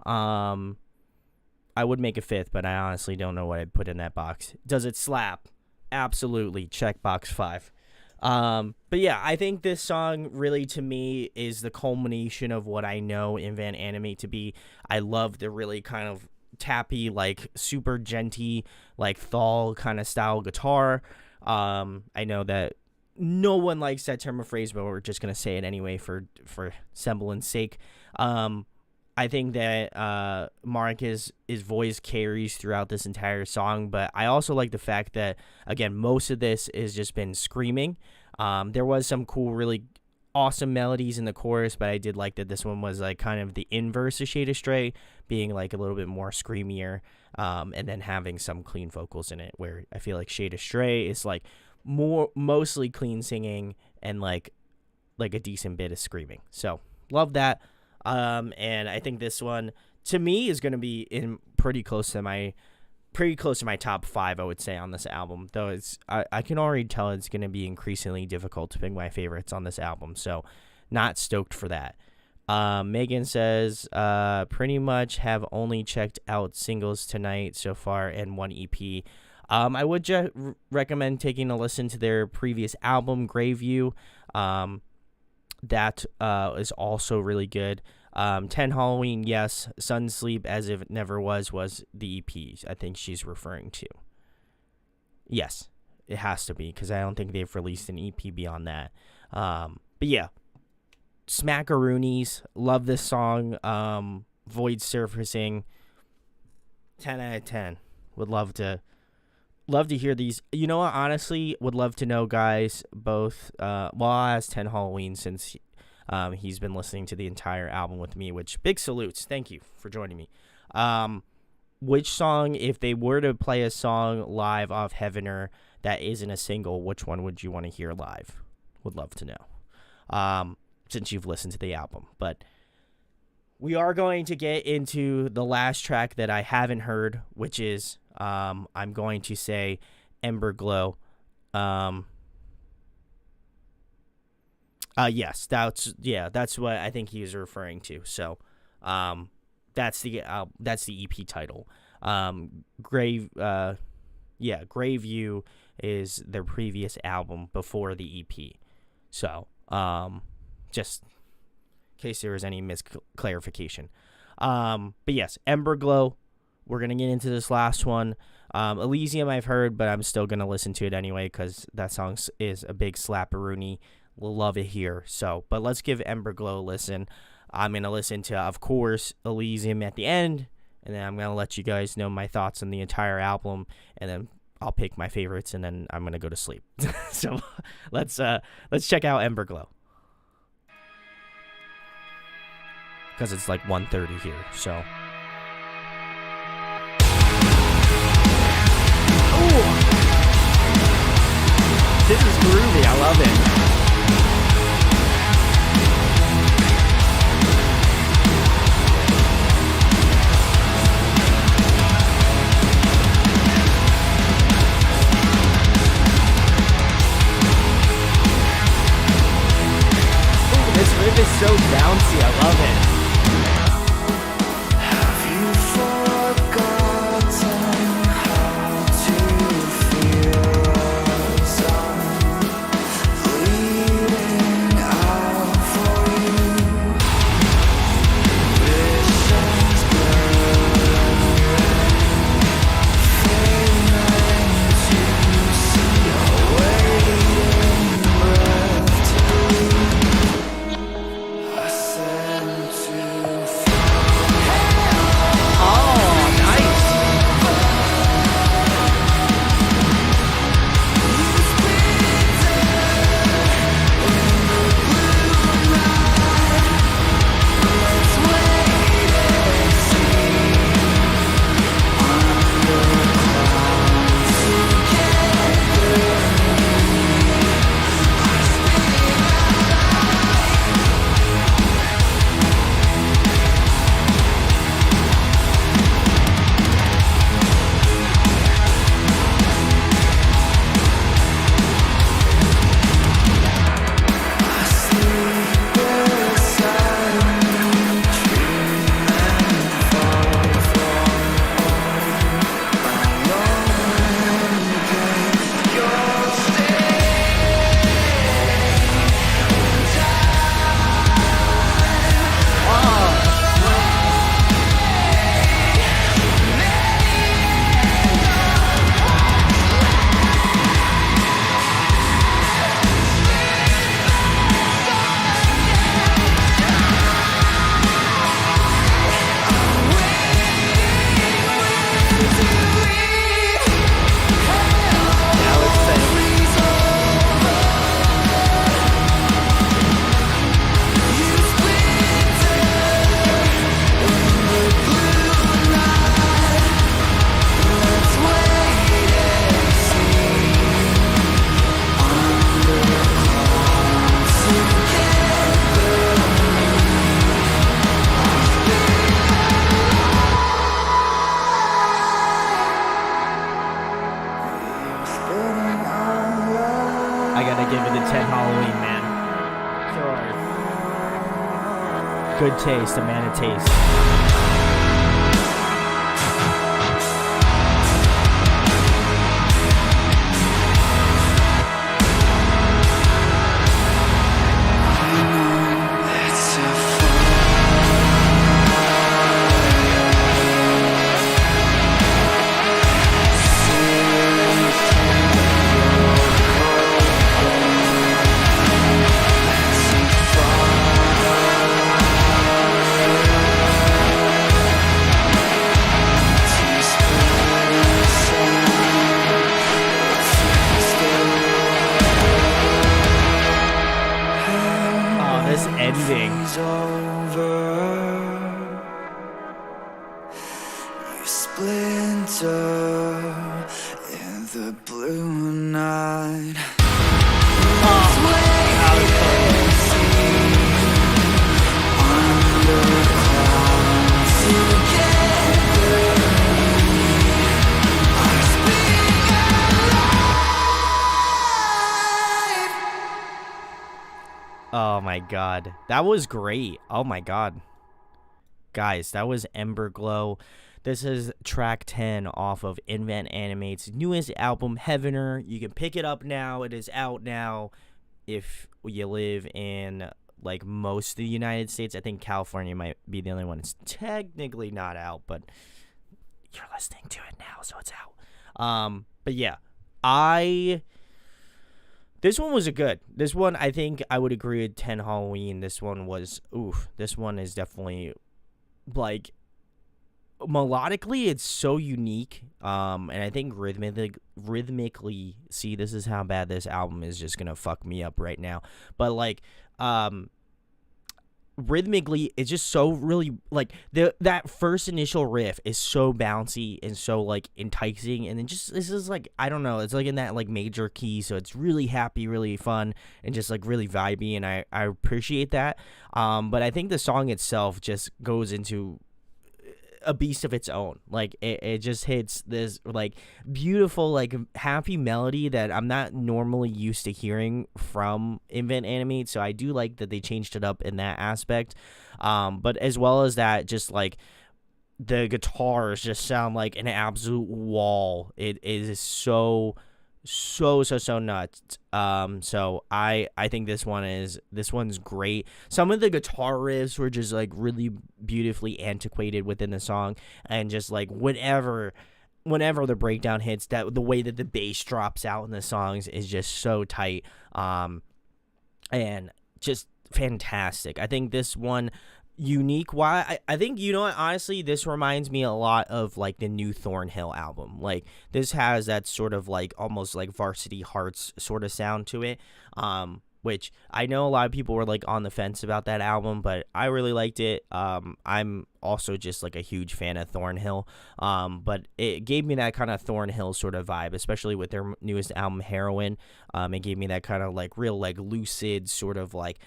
I would make a 5th, but I honestly don't know what I'd put in that box. Does it slap? Absolutely. Check box 5. But yeah, I think this song really, to me, is the culmination of what I know Invent Animate to be. I love the really kind of tappy, like, super genty, like, thal kind of style guitar. I know that no one likes that term or phrase, but we're just gonna say it anyway for semblance sake. I think that Marcus' voice carries throughout this entire song, but I also like the fact that, again, most of this has just been screaming. There was some cool, really awesome melodies in the chorus, but I did like that this one was like kind of the inverse of Shade Astray, being like a little bit more screamier, and then having some clean vocals in it, where I feel like Shade Astray is like mostly clean singing and like a decent bit of screaming. So love that. And I think this one, to me, is going to be in pretty close to my top 5, I would say, on this album. Though I can already tell it's going to be increasingly difficult to pick my favorites on this album. So not stoked for that. Megan says, pretty much have only checked out singles tonight so far and one EP. I would recommend taking a listen to their previous album, Graveview. That is also really good. 10 Halloween, yes. Sun Sleep As If It Never Was the EP I think she's referring to. Yes, it has to be, because I don't think they've released an EP beyond that. But yeah, Smackaroonies, love this song. Void Surfacing, 10 out of 10. Would love to hear these. You know what, honestly, would love to know, guys, both, I'll ask 10 Halloween, since he's been listening to the entire album with me, which, big salutes. Thank you for joining me. Which song, if they were to play a song live off Heavener that isn't a single, which one would you want to hear live? Would love to know, since you've listened to the album. But we are going to get into the last track that I haven't heard, which is, I'm going to say, Ember Glow. Yes, that's what I think he is referring to. So, that's the EP title. Graveview is their previous album before the EP. So, just in case there was any misclarification. But yes, Ember Glow. We're gonna get into this last one. Elysium I've heard, but I'm still gonna listen to it anyway, because that song is a big slapperoonie. We'll love it here. So, but let's give Ember Glow a listen. I'm going to listen to, of course, Elysium at the end, and then I'm going to let you guys know my thoughts on the entire album, and then I'll pick my favorites, and then I'm going to go to sleep. So, let's check out Ember Glow. Because it's like 1:30 here, so. Ooh. This is groovy. I love it. It's so bouncy, I love it. Have you forgotten how to feel as I'm bleeding out for you? Visions blurring, failing to see a waiting breath to I sent to Oh, nice. I gotta give it a 10 Halloween, man. So hard. Good taste, a man of taste. Ending. You splinter in the blue night. Oh my god, that was great. Oh my god, guys, that was Ember Glow. This is track 10 off of Invent Animate's newest album, Heavener. You can pick it up now. It is out now if you live in like most of the United States. I think California might be the only one it's technically not out, but you're listening to it now, so it's out. But yeah, this one was good. This one, I think I would agree with 10 Halloween. This one was, this one is definitely, like, melodically, it's so unique. And I think rhythmically, see, this is how bad this album is just gonna fuck me up right now. But, like, rhythmically, it's just so really, like, that first initial riff is so bouncy and so, like, enticing, and then just, this is, like, I don't know, it's, like, in that, like, major key, so it's really happy, really fun, and just, like, really vibey, and I appreciate that. But I think the song itself just goes into a beast of its own. Like, it just hits this, like, beautiful, like, happy melody that I'm not normally used to hearing from Invent Animate, so I do like that they changed it up in that aspect. But as well as that, just, like, the guitars just sound like an absolute wall. It is so nuts. So I think this one's great. Some of the guitar riffs were just, like, really beautifully antiquated within the song, and just, like, whenever the breakdown hits, that the way that the bass drops out in the songs is just so tight, and just fantastic. I think this one unique. Why I think, you know what, honestly, this reminds me a lot of, like, the new Thornhill album. Like, this has that sort of, like, almost like Varsity Hearts sort of sound to it, which I know a lot of people were, like, on the fence about that album, but I really liked it. I'm also just, like, a huge fan of Thornhill, but it gave me that kind of Thornhill sort of vibe, especially with their newest album, Heroin. It gave me that kind of, like, real, like, lucid sort of, like,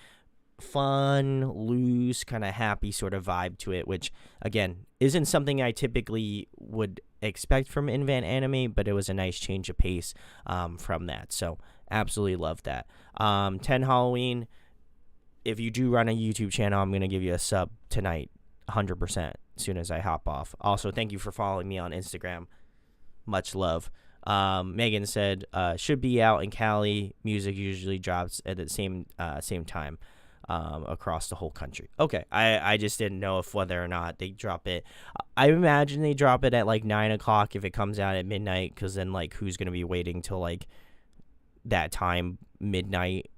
fun, loose, kind of happy sort of vibe to it, which, again, isn't something I typically would expect from Invent Animate, but it was a nice change of pace from that. So absolutely love that. 10 Halloween, if you do run a YouTube channel, I'm going to give you a sub tonight, 100%, as soon as I hop off. Also, thank you for following me on Instagram. Much love. Megan said, should be out in Cali. Music usually drops at the same time across the whole country. Okay, I just didn't know if whether or not they drop it. I imagine they drop it at, like, 9 o'clock if it comes out at midnight, because then, like, who's going to be waiting till, like, that time, midnight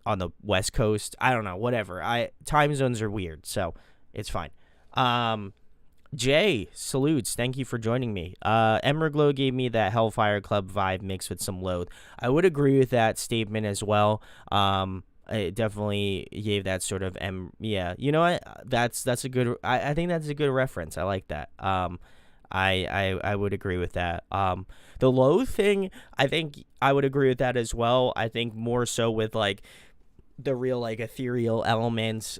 on the West Coast? I don't know, whatever. Time zones are weird, so it's fine. Jay, salutes. Thank you for joining me. Ember Glow gave me that Hellfire Club vibe mixed with some loath. I would agree with that statement as well. It definitely gave that sort of yeah. You know what? That's a good. I think that's a good reference. I like that. I would agree with that. The low thing, I think I would agree with that as well. I think more so with, like, the real, like, ethereal elements.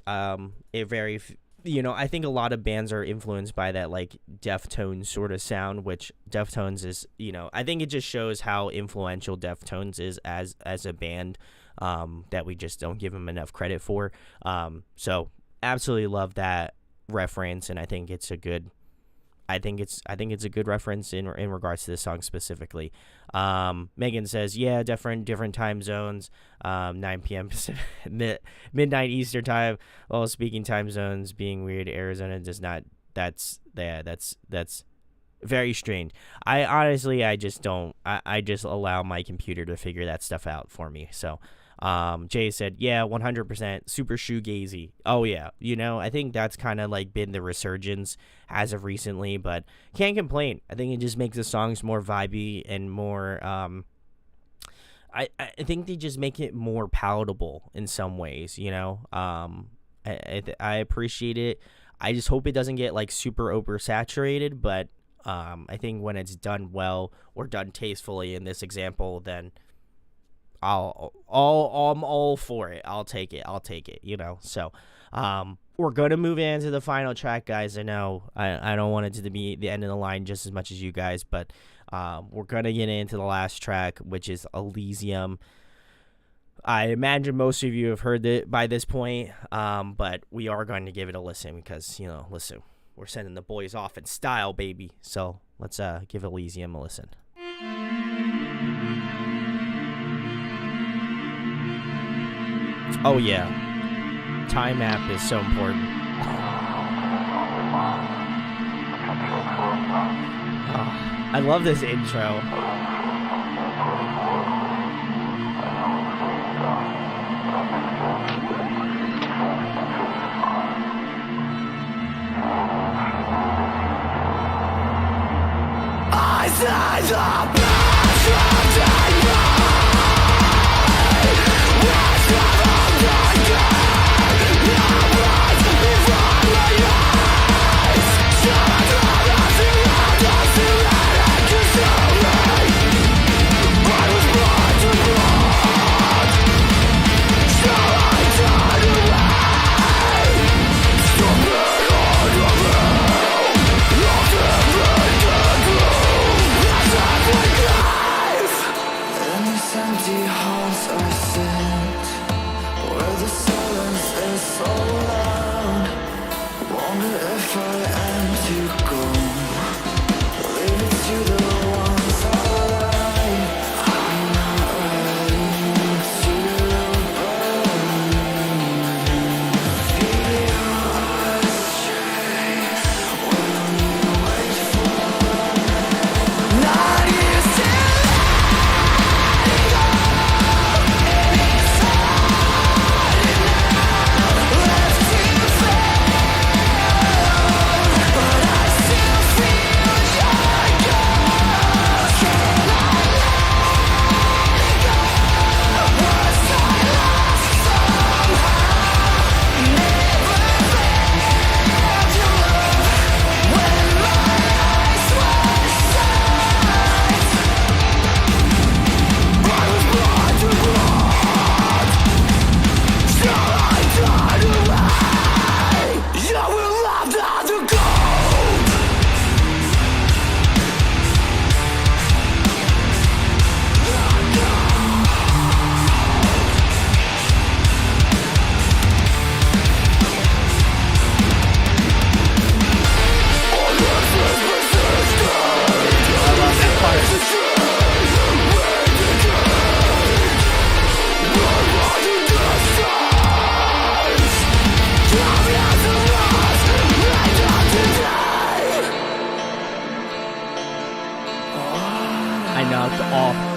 It very, you know, I think a lot of bands are influenced by that, like, Deftones sort of sound, which Deftones is, you know, I think it just shows how influential Deftones is as a band, that we just don't give them enough credit for. So absolutely love that reference, and I think it's a good a good reference in regards to this song specifically. Megan says, yeah, different time zones. 9 p.m. Pacific, midnight Eastern time. While speaking time zones being weird, Arizona does not. That's very strange. I just don't. I just allow my computer to figure that stuff out for me. So. Jay said, yeah, 100% super shoegazy. Oh yeah, I think that's kind of like been the resurgence as of recently, but can't complain. I think it just makes the songs more vibey and more I think they just make it more palatable in some ways. I appreciate it. I just hope it doesn't get like super oversaturated, but I think when it's done well or done tastefully in this example, then I'm all for it. I'll take it. So, we're going to move into the final track, guys. I know I don't want it to be the end of the line just as much as you guys, but we're going to get into the last track, which is Elysium. I imagine most of you have heard it by this point, but we are going to give it a listen because, listen, we're sending the boys off in style, baby. So let's give Elysium a listen. Oh yeah, time map is so important. Oh, I love this intro. I see the passion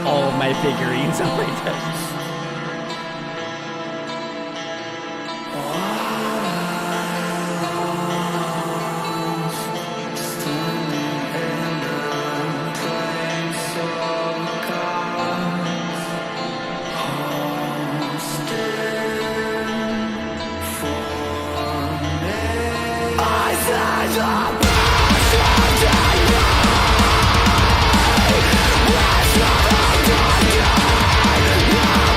all of my figurines on my desk. Yeah.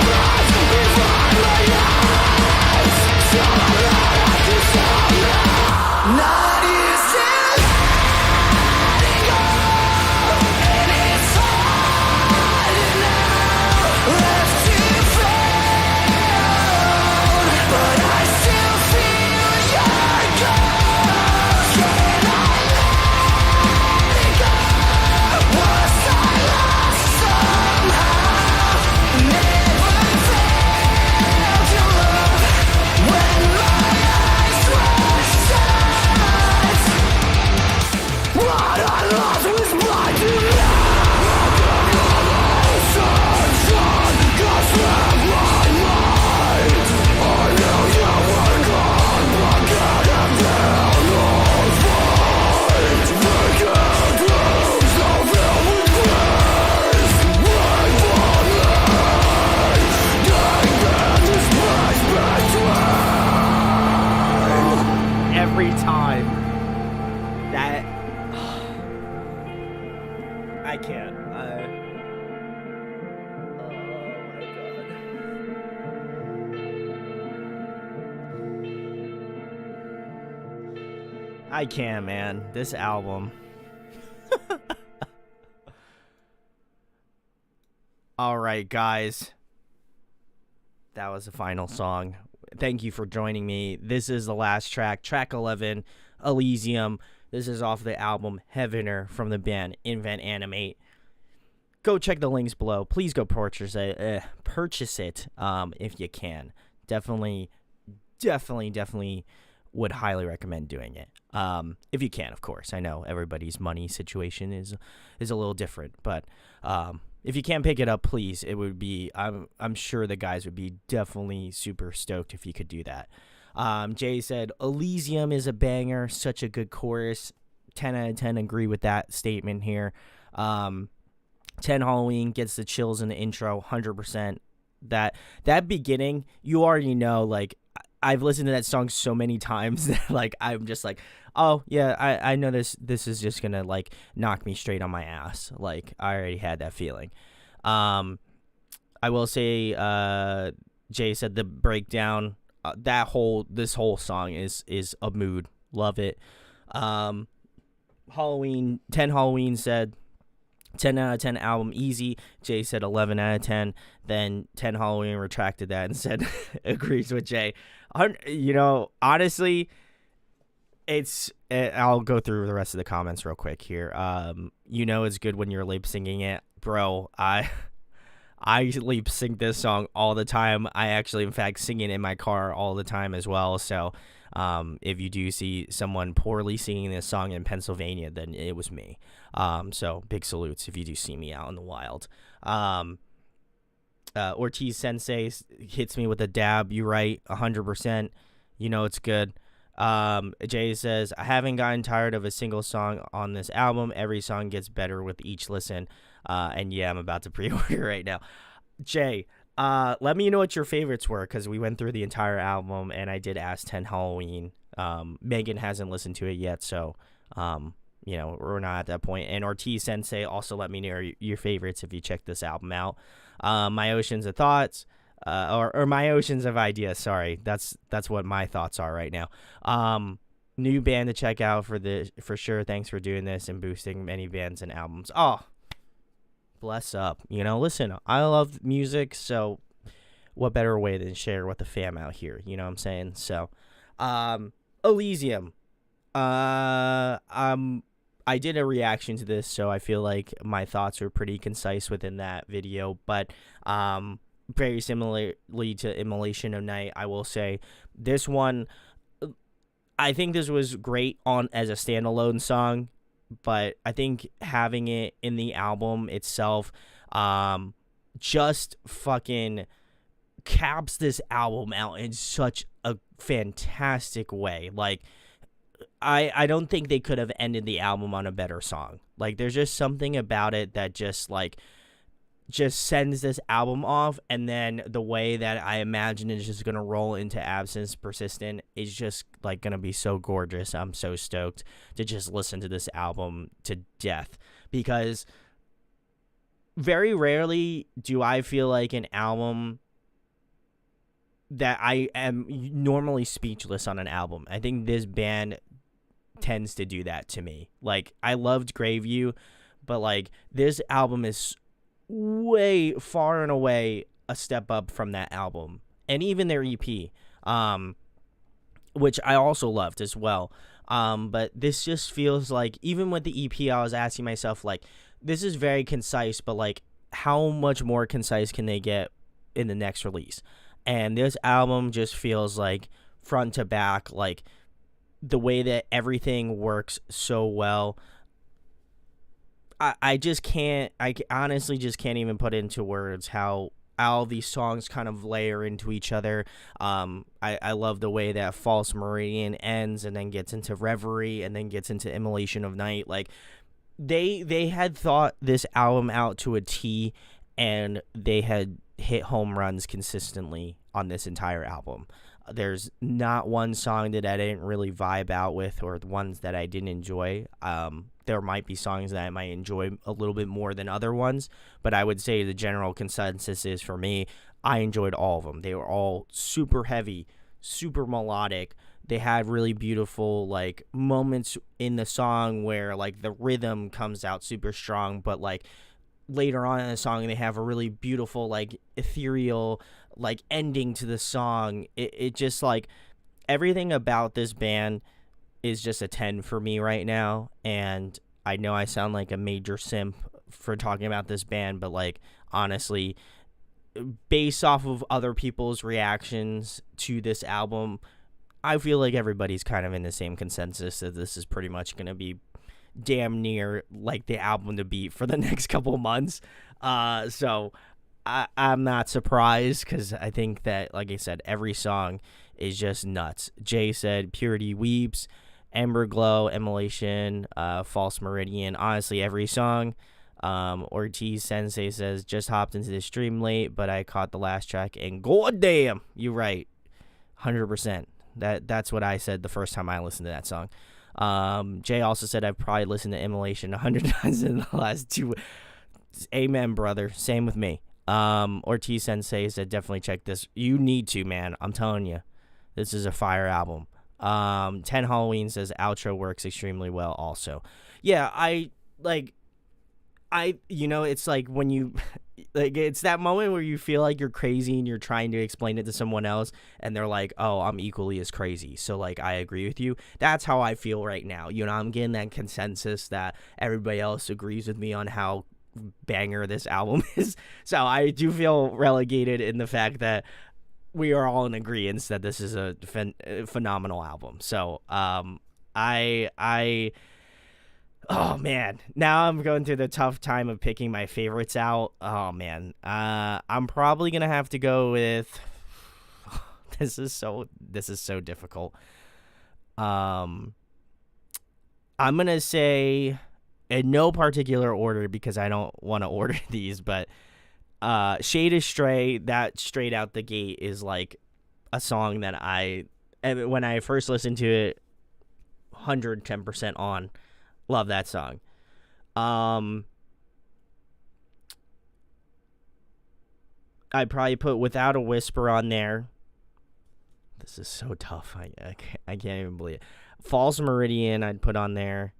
I can't, man. This album. All right, guys. That was the final song. Thank you for joining me. This is the last track, track 11, Elysium. This is off the album Heavener from the band Invent Animate. Go check the links below. Please go purchase it if you can. Definitely would highly recommend doing it. If you can, of course. I know everybody's money situation is a little different, but if you can't pick it up, please. It would be. I'm sure the guys would be definitely super stoked if you could do that. Jay said Elysium is a banger, such a good chorus. 10 out of 10 agree with that statement here. 10 Halloween gets the chills in the intro, 100%. That beginning, you already know, like, I've listened to that song so many times that, like, I'm just like, oh yeah, I know this is just gonna, like, knock me straight on my ass. Like, I already had that feeling. I will say, Jay said the breakdown, this whole song is a mood. Love it. Halloween, 10 Halloween said 10 out of 10 album, easy. Jay said 11 out of 10. Then 10 Halloween retracted that and said agrees with Jay. You know, honestly, I'll go through the rest of the comments real quick here. You know it's good when you're lip singing it. Bro, I lip sync this song all the time. I actually, in fact, sing it in my car all the time as well. So if you do see someone poorly singing this song in Pennsylvania, then it was me. So big salutes if you do see me out in the wild. Ortiz Sensei hits me with a dab. You right, 100%. You know it's good. Jay says, I haven't gotten tired of a single song on this album. Every song gets better with each listen. And yeah, I'm about to pre-order right now. Jay, let me know what your favorites were, because we went through the entire album and I did ask 10 Halloween. Megan hasn't listened to it yet, so you know, we're not at that point. And Ortiz Sensei, also let me know your favorites if you check this album out. My Oceans of Thoughts, or My Oceans of Ideas, sorry. That's what my thoughts are right now. New band to check out for sure. Thanks for doing this and boosting many bands and albums. Oh, bless up. You know, listen, I love music, so what better way than share with the fam out here? You know what I'm saying? So, Elysium. I did a reaction to this, so I feel like my thoughts were pretty concise within that video, but very similarly to Immolation of Night, I will say this one, I think this was great as a standalone song, but I think having it in the album itself just fucking caps this album out in such a fantastic way. Like, I don't think they could have ended the album on a better song. Like, there's just something about it that just sends this album off, and then the way that I imagine it's just gonna roll into Absence Persistent is just, like, gonna be so gorgeous. I'm so stoked to just listen to this album to death, because very rarely do I feel like an album that I am normally speechless on an album. I think this band tends to do that to me. Like, I loved Graveview, but, like, this album is way far and away a step up from that album, and even their EP, which I also loved as well. But this just feels like, even with the EP, I was asking myself, like, this is very concise, but, like, how much more concise can they get in the next release? And this album just feels like front to back, like, the way that everything works so well. I honestly just can't even put into words how all these songs kind of layer into each other. I love the way that False Meridian ends and then gets into Reverie and then gets into Immolation of Night. Like, they had thought this album out to a T, and they had hit home runs consistently on this entire album. There's not one song that I didn't really vibe out with, or the ones that I didn't enjoy. There might be songs that I might enjoy a little bit more than other ones, but I would say the general consensus is, for me, I enjoyed all of them. They were all super heavy, super melodic. they had really beautiful like moments in the song where like the rhythm comes out super strong, but like later on in the song they have a really beautiful like ethereal like ending to the song. It just like everything about this band is just a 10 for me right now. And I know I sound like a major simp for talking about this band, but like honestly, based off of other people's reactions to this album, I feel like everybody's kind of in the same consensus that this is pretty much going to be damn near like the album to beat for the next couple of months. So I'm not surprised, because I think that, like I said, every song is just nuts. Jay said Purity Weeps, Ember Glow, Immolation, False Meridian. Honestly, every song. Ortiz Sensei says, just hopped into the stream late, but I caught the last track, and goddamn, you're right, 100%. That's what I said the first time I listened to that song. Jay also said I've probably listened to Immolation 100 times in the last 2. Amen, brother. Same with me. Ortiz Sensei said definitely check this. You need to, man. I'm telling you, this is a fire album. 10 Halloween says outro works extremely well. Also, yeah, it's like when you like, it's that moment where you feel like you're crazy and you're trying to explain it to someone else and they're like, oh, I'm equally as crazy, so like I agree with you. That's how I feel right now. I'm getting that consensus that everybody else agrees with me on how banger this album is. So I do feel relegated in the fact that we are all in agreement that this is a phenomenal album. So oh man, now I'm going through the tough time of picking my favorites out. Oh man, I'm probably gonna have to go with. This is so difficult. I'm gonna say, in no particular order because I don't want to order these, but Shade Astray, that straight out the gate is like a song that when I first listened to it, 110% on. Love that song. I'd probably put Without a Whisper on there. This is so tough. I can't even believe it. False Meridian I'd put on there.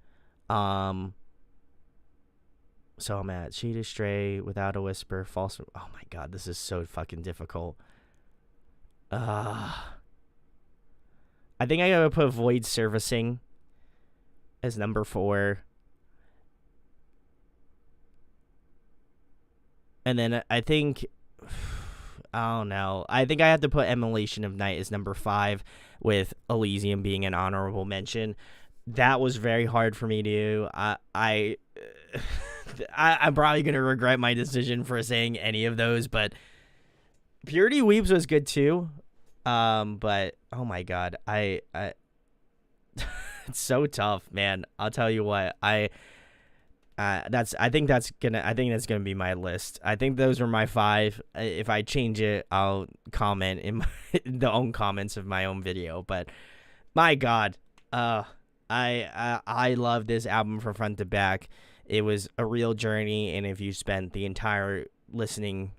So I'm at Shade Astray, Without a Whisper, False. Oh my god, this is so fucking difficult. I think I gotta put Void Servicing as number 4. And then I think, I don't know, I think I have to put Immolation of Night as number 5, with Elysium being an honorable mention. That was very hard for me to do. I'm probably going to regret my decision for saying any of those, but Purity Weeps was good too. But oh my god, it's so tough, man. I'll tell you what. I think that's gonna be my list. I think those are my 5. If I change it, I'll comment in the own comments of my own video. But my god, I love this album from front to back. It was a real journey, and if you spent the entire listening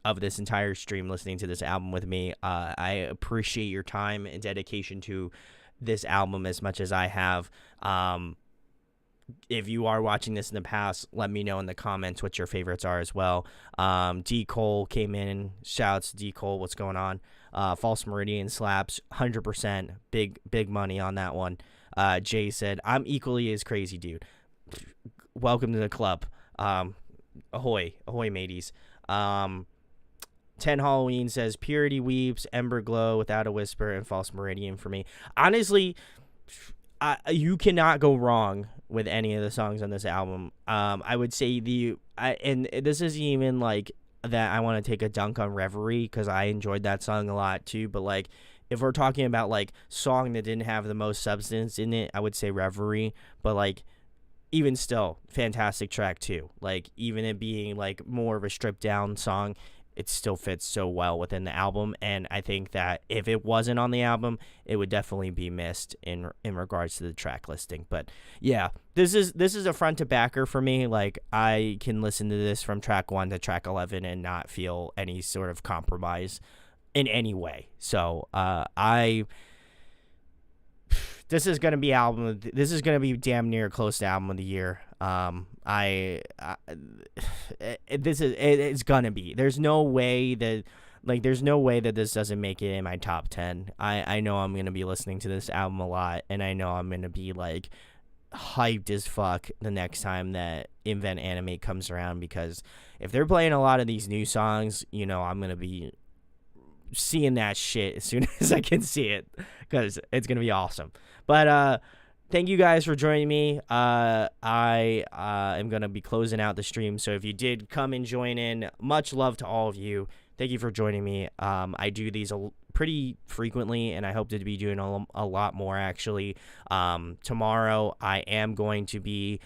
of this entire stream listening to this album with me, I appreciate your time and dedication to this album as much as I have. If you are watching this in the past, let me know in the comments what your favorites are as well. D. Cole came in. Shouts to D. Cole. What's going on? False Meridian slaps 100%. Big money on that one. Jay said, I'm equally as crazy, dude. Welcome to the club. Ahoy mateys. 10 Halloween says Purity Weeps, Ember Glow, Without a Whisper, and False Meridian for me. Honestly, you cannot go wrong with any of the songs on this album. I would say and this isn't even like that I want to take a dunk on Reverie, because I enjoyed that song a lot too, but like if we're talking about like song that didn't have the most substance in it, I would say Reverie. But like even still, fantastic track too. Like even it being like more of a stripped down song, it still fits so well within the album. And I think that if it wasn't on the album, it would definitely be missed in regards to the track listing. But yeah, this is a front to backer for me. Like I can listen to this from track 1 to track 11 and not feel any sort of compromise in any way. So this is gonna be this is gonna be damn near close to album of the year. It's gonna be. There's no way that this doesn't make it in my top 10. I know I'm gonna be listening to this album a lot, and I know I'm gonna be like hyped as fuck the next time that Invent Animate comes around, because if they're playing a lot of these new songs, I'm gonna be seeing that shit as soon as I can see it, because it's gonna be awesome. But thank you guys for joining me. I am gonna be closing out the stream, so if you did come and join in, much love to all of you. Thank you for joining me. I do these pretty frequently, and I hope to be doing a lot more, actually. Tomorrow I am going to be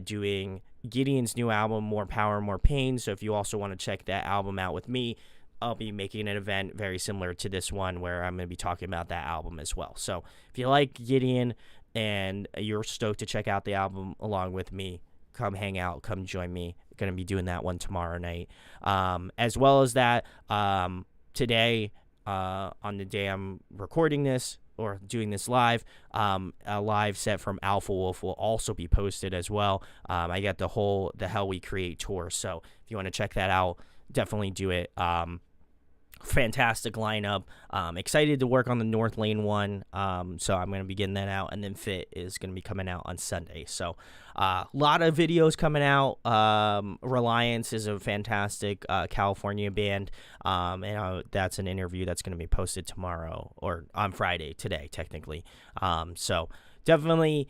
doing Gideon's new album, More Power, More Pain. So if you also want to check that album out with me, I'll be making an event very similar to this one where I'm going to be talking about that album as well. So if you like Gideon and you're stoked to check out the album along with me, come hang out, come join me. Going to be doing that one tomorrow night. As well as that, today, on the day I'm recording this or doing this live, a live set from Alpha Wolf will also be posted as well. I got the Hell We Create tour. So if you want to check that out, definitely do it. Fantastic lineup. Excited to work on the North Lane one. So I'm going to be getting that out, and then Fit is going to be coming out on Sunday. So a lot of videos coming out. Reliance is a fantastic California band, and that's an interview that's going to be posted tomorrow, or on Friday, today technically. So definitely,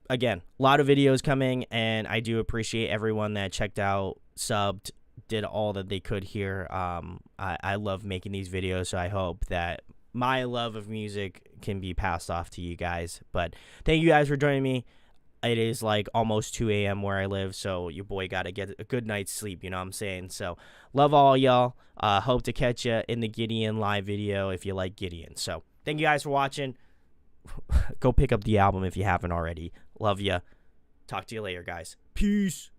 again, a lot of videos coming, and I do appreciate everyone that checked out, subbed, did all that they could here. I love making these videos, so I hope that my love of music can be passed off to you guys. But thank you guys for joining me. It is like almost 2 a.m. where I live, so your boy got to get a good night's sleep, you know what I'm saying? So love all y'all. Hope to catch you in the Gideon live video if you like Gideon. So thank you guys for watching. Go pick up the album if you haven't already. Love ya. Talk to you later, guys. Peace.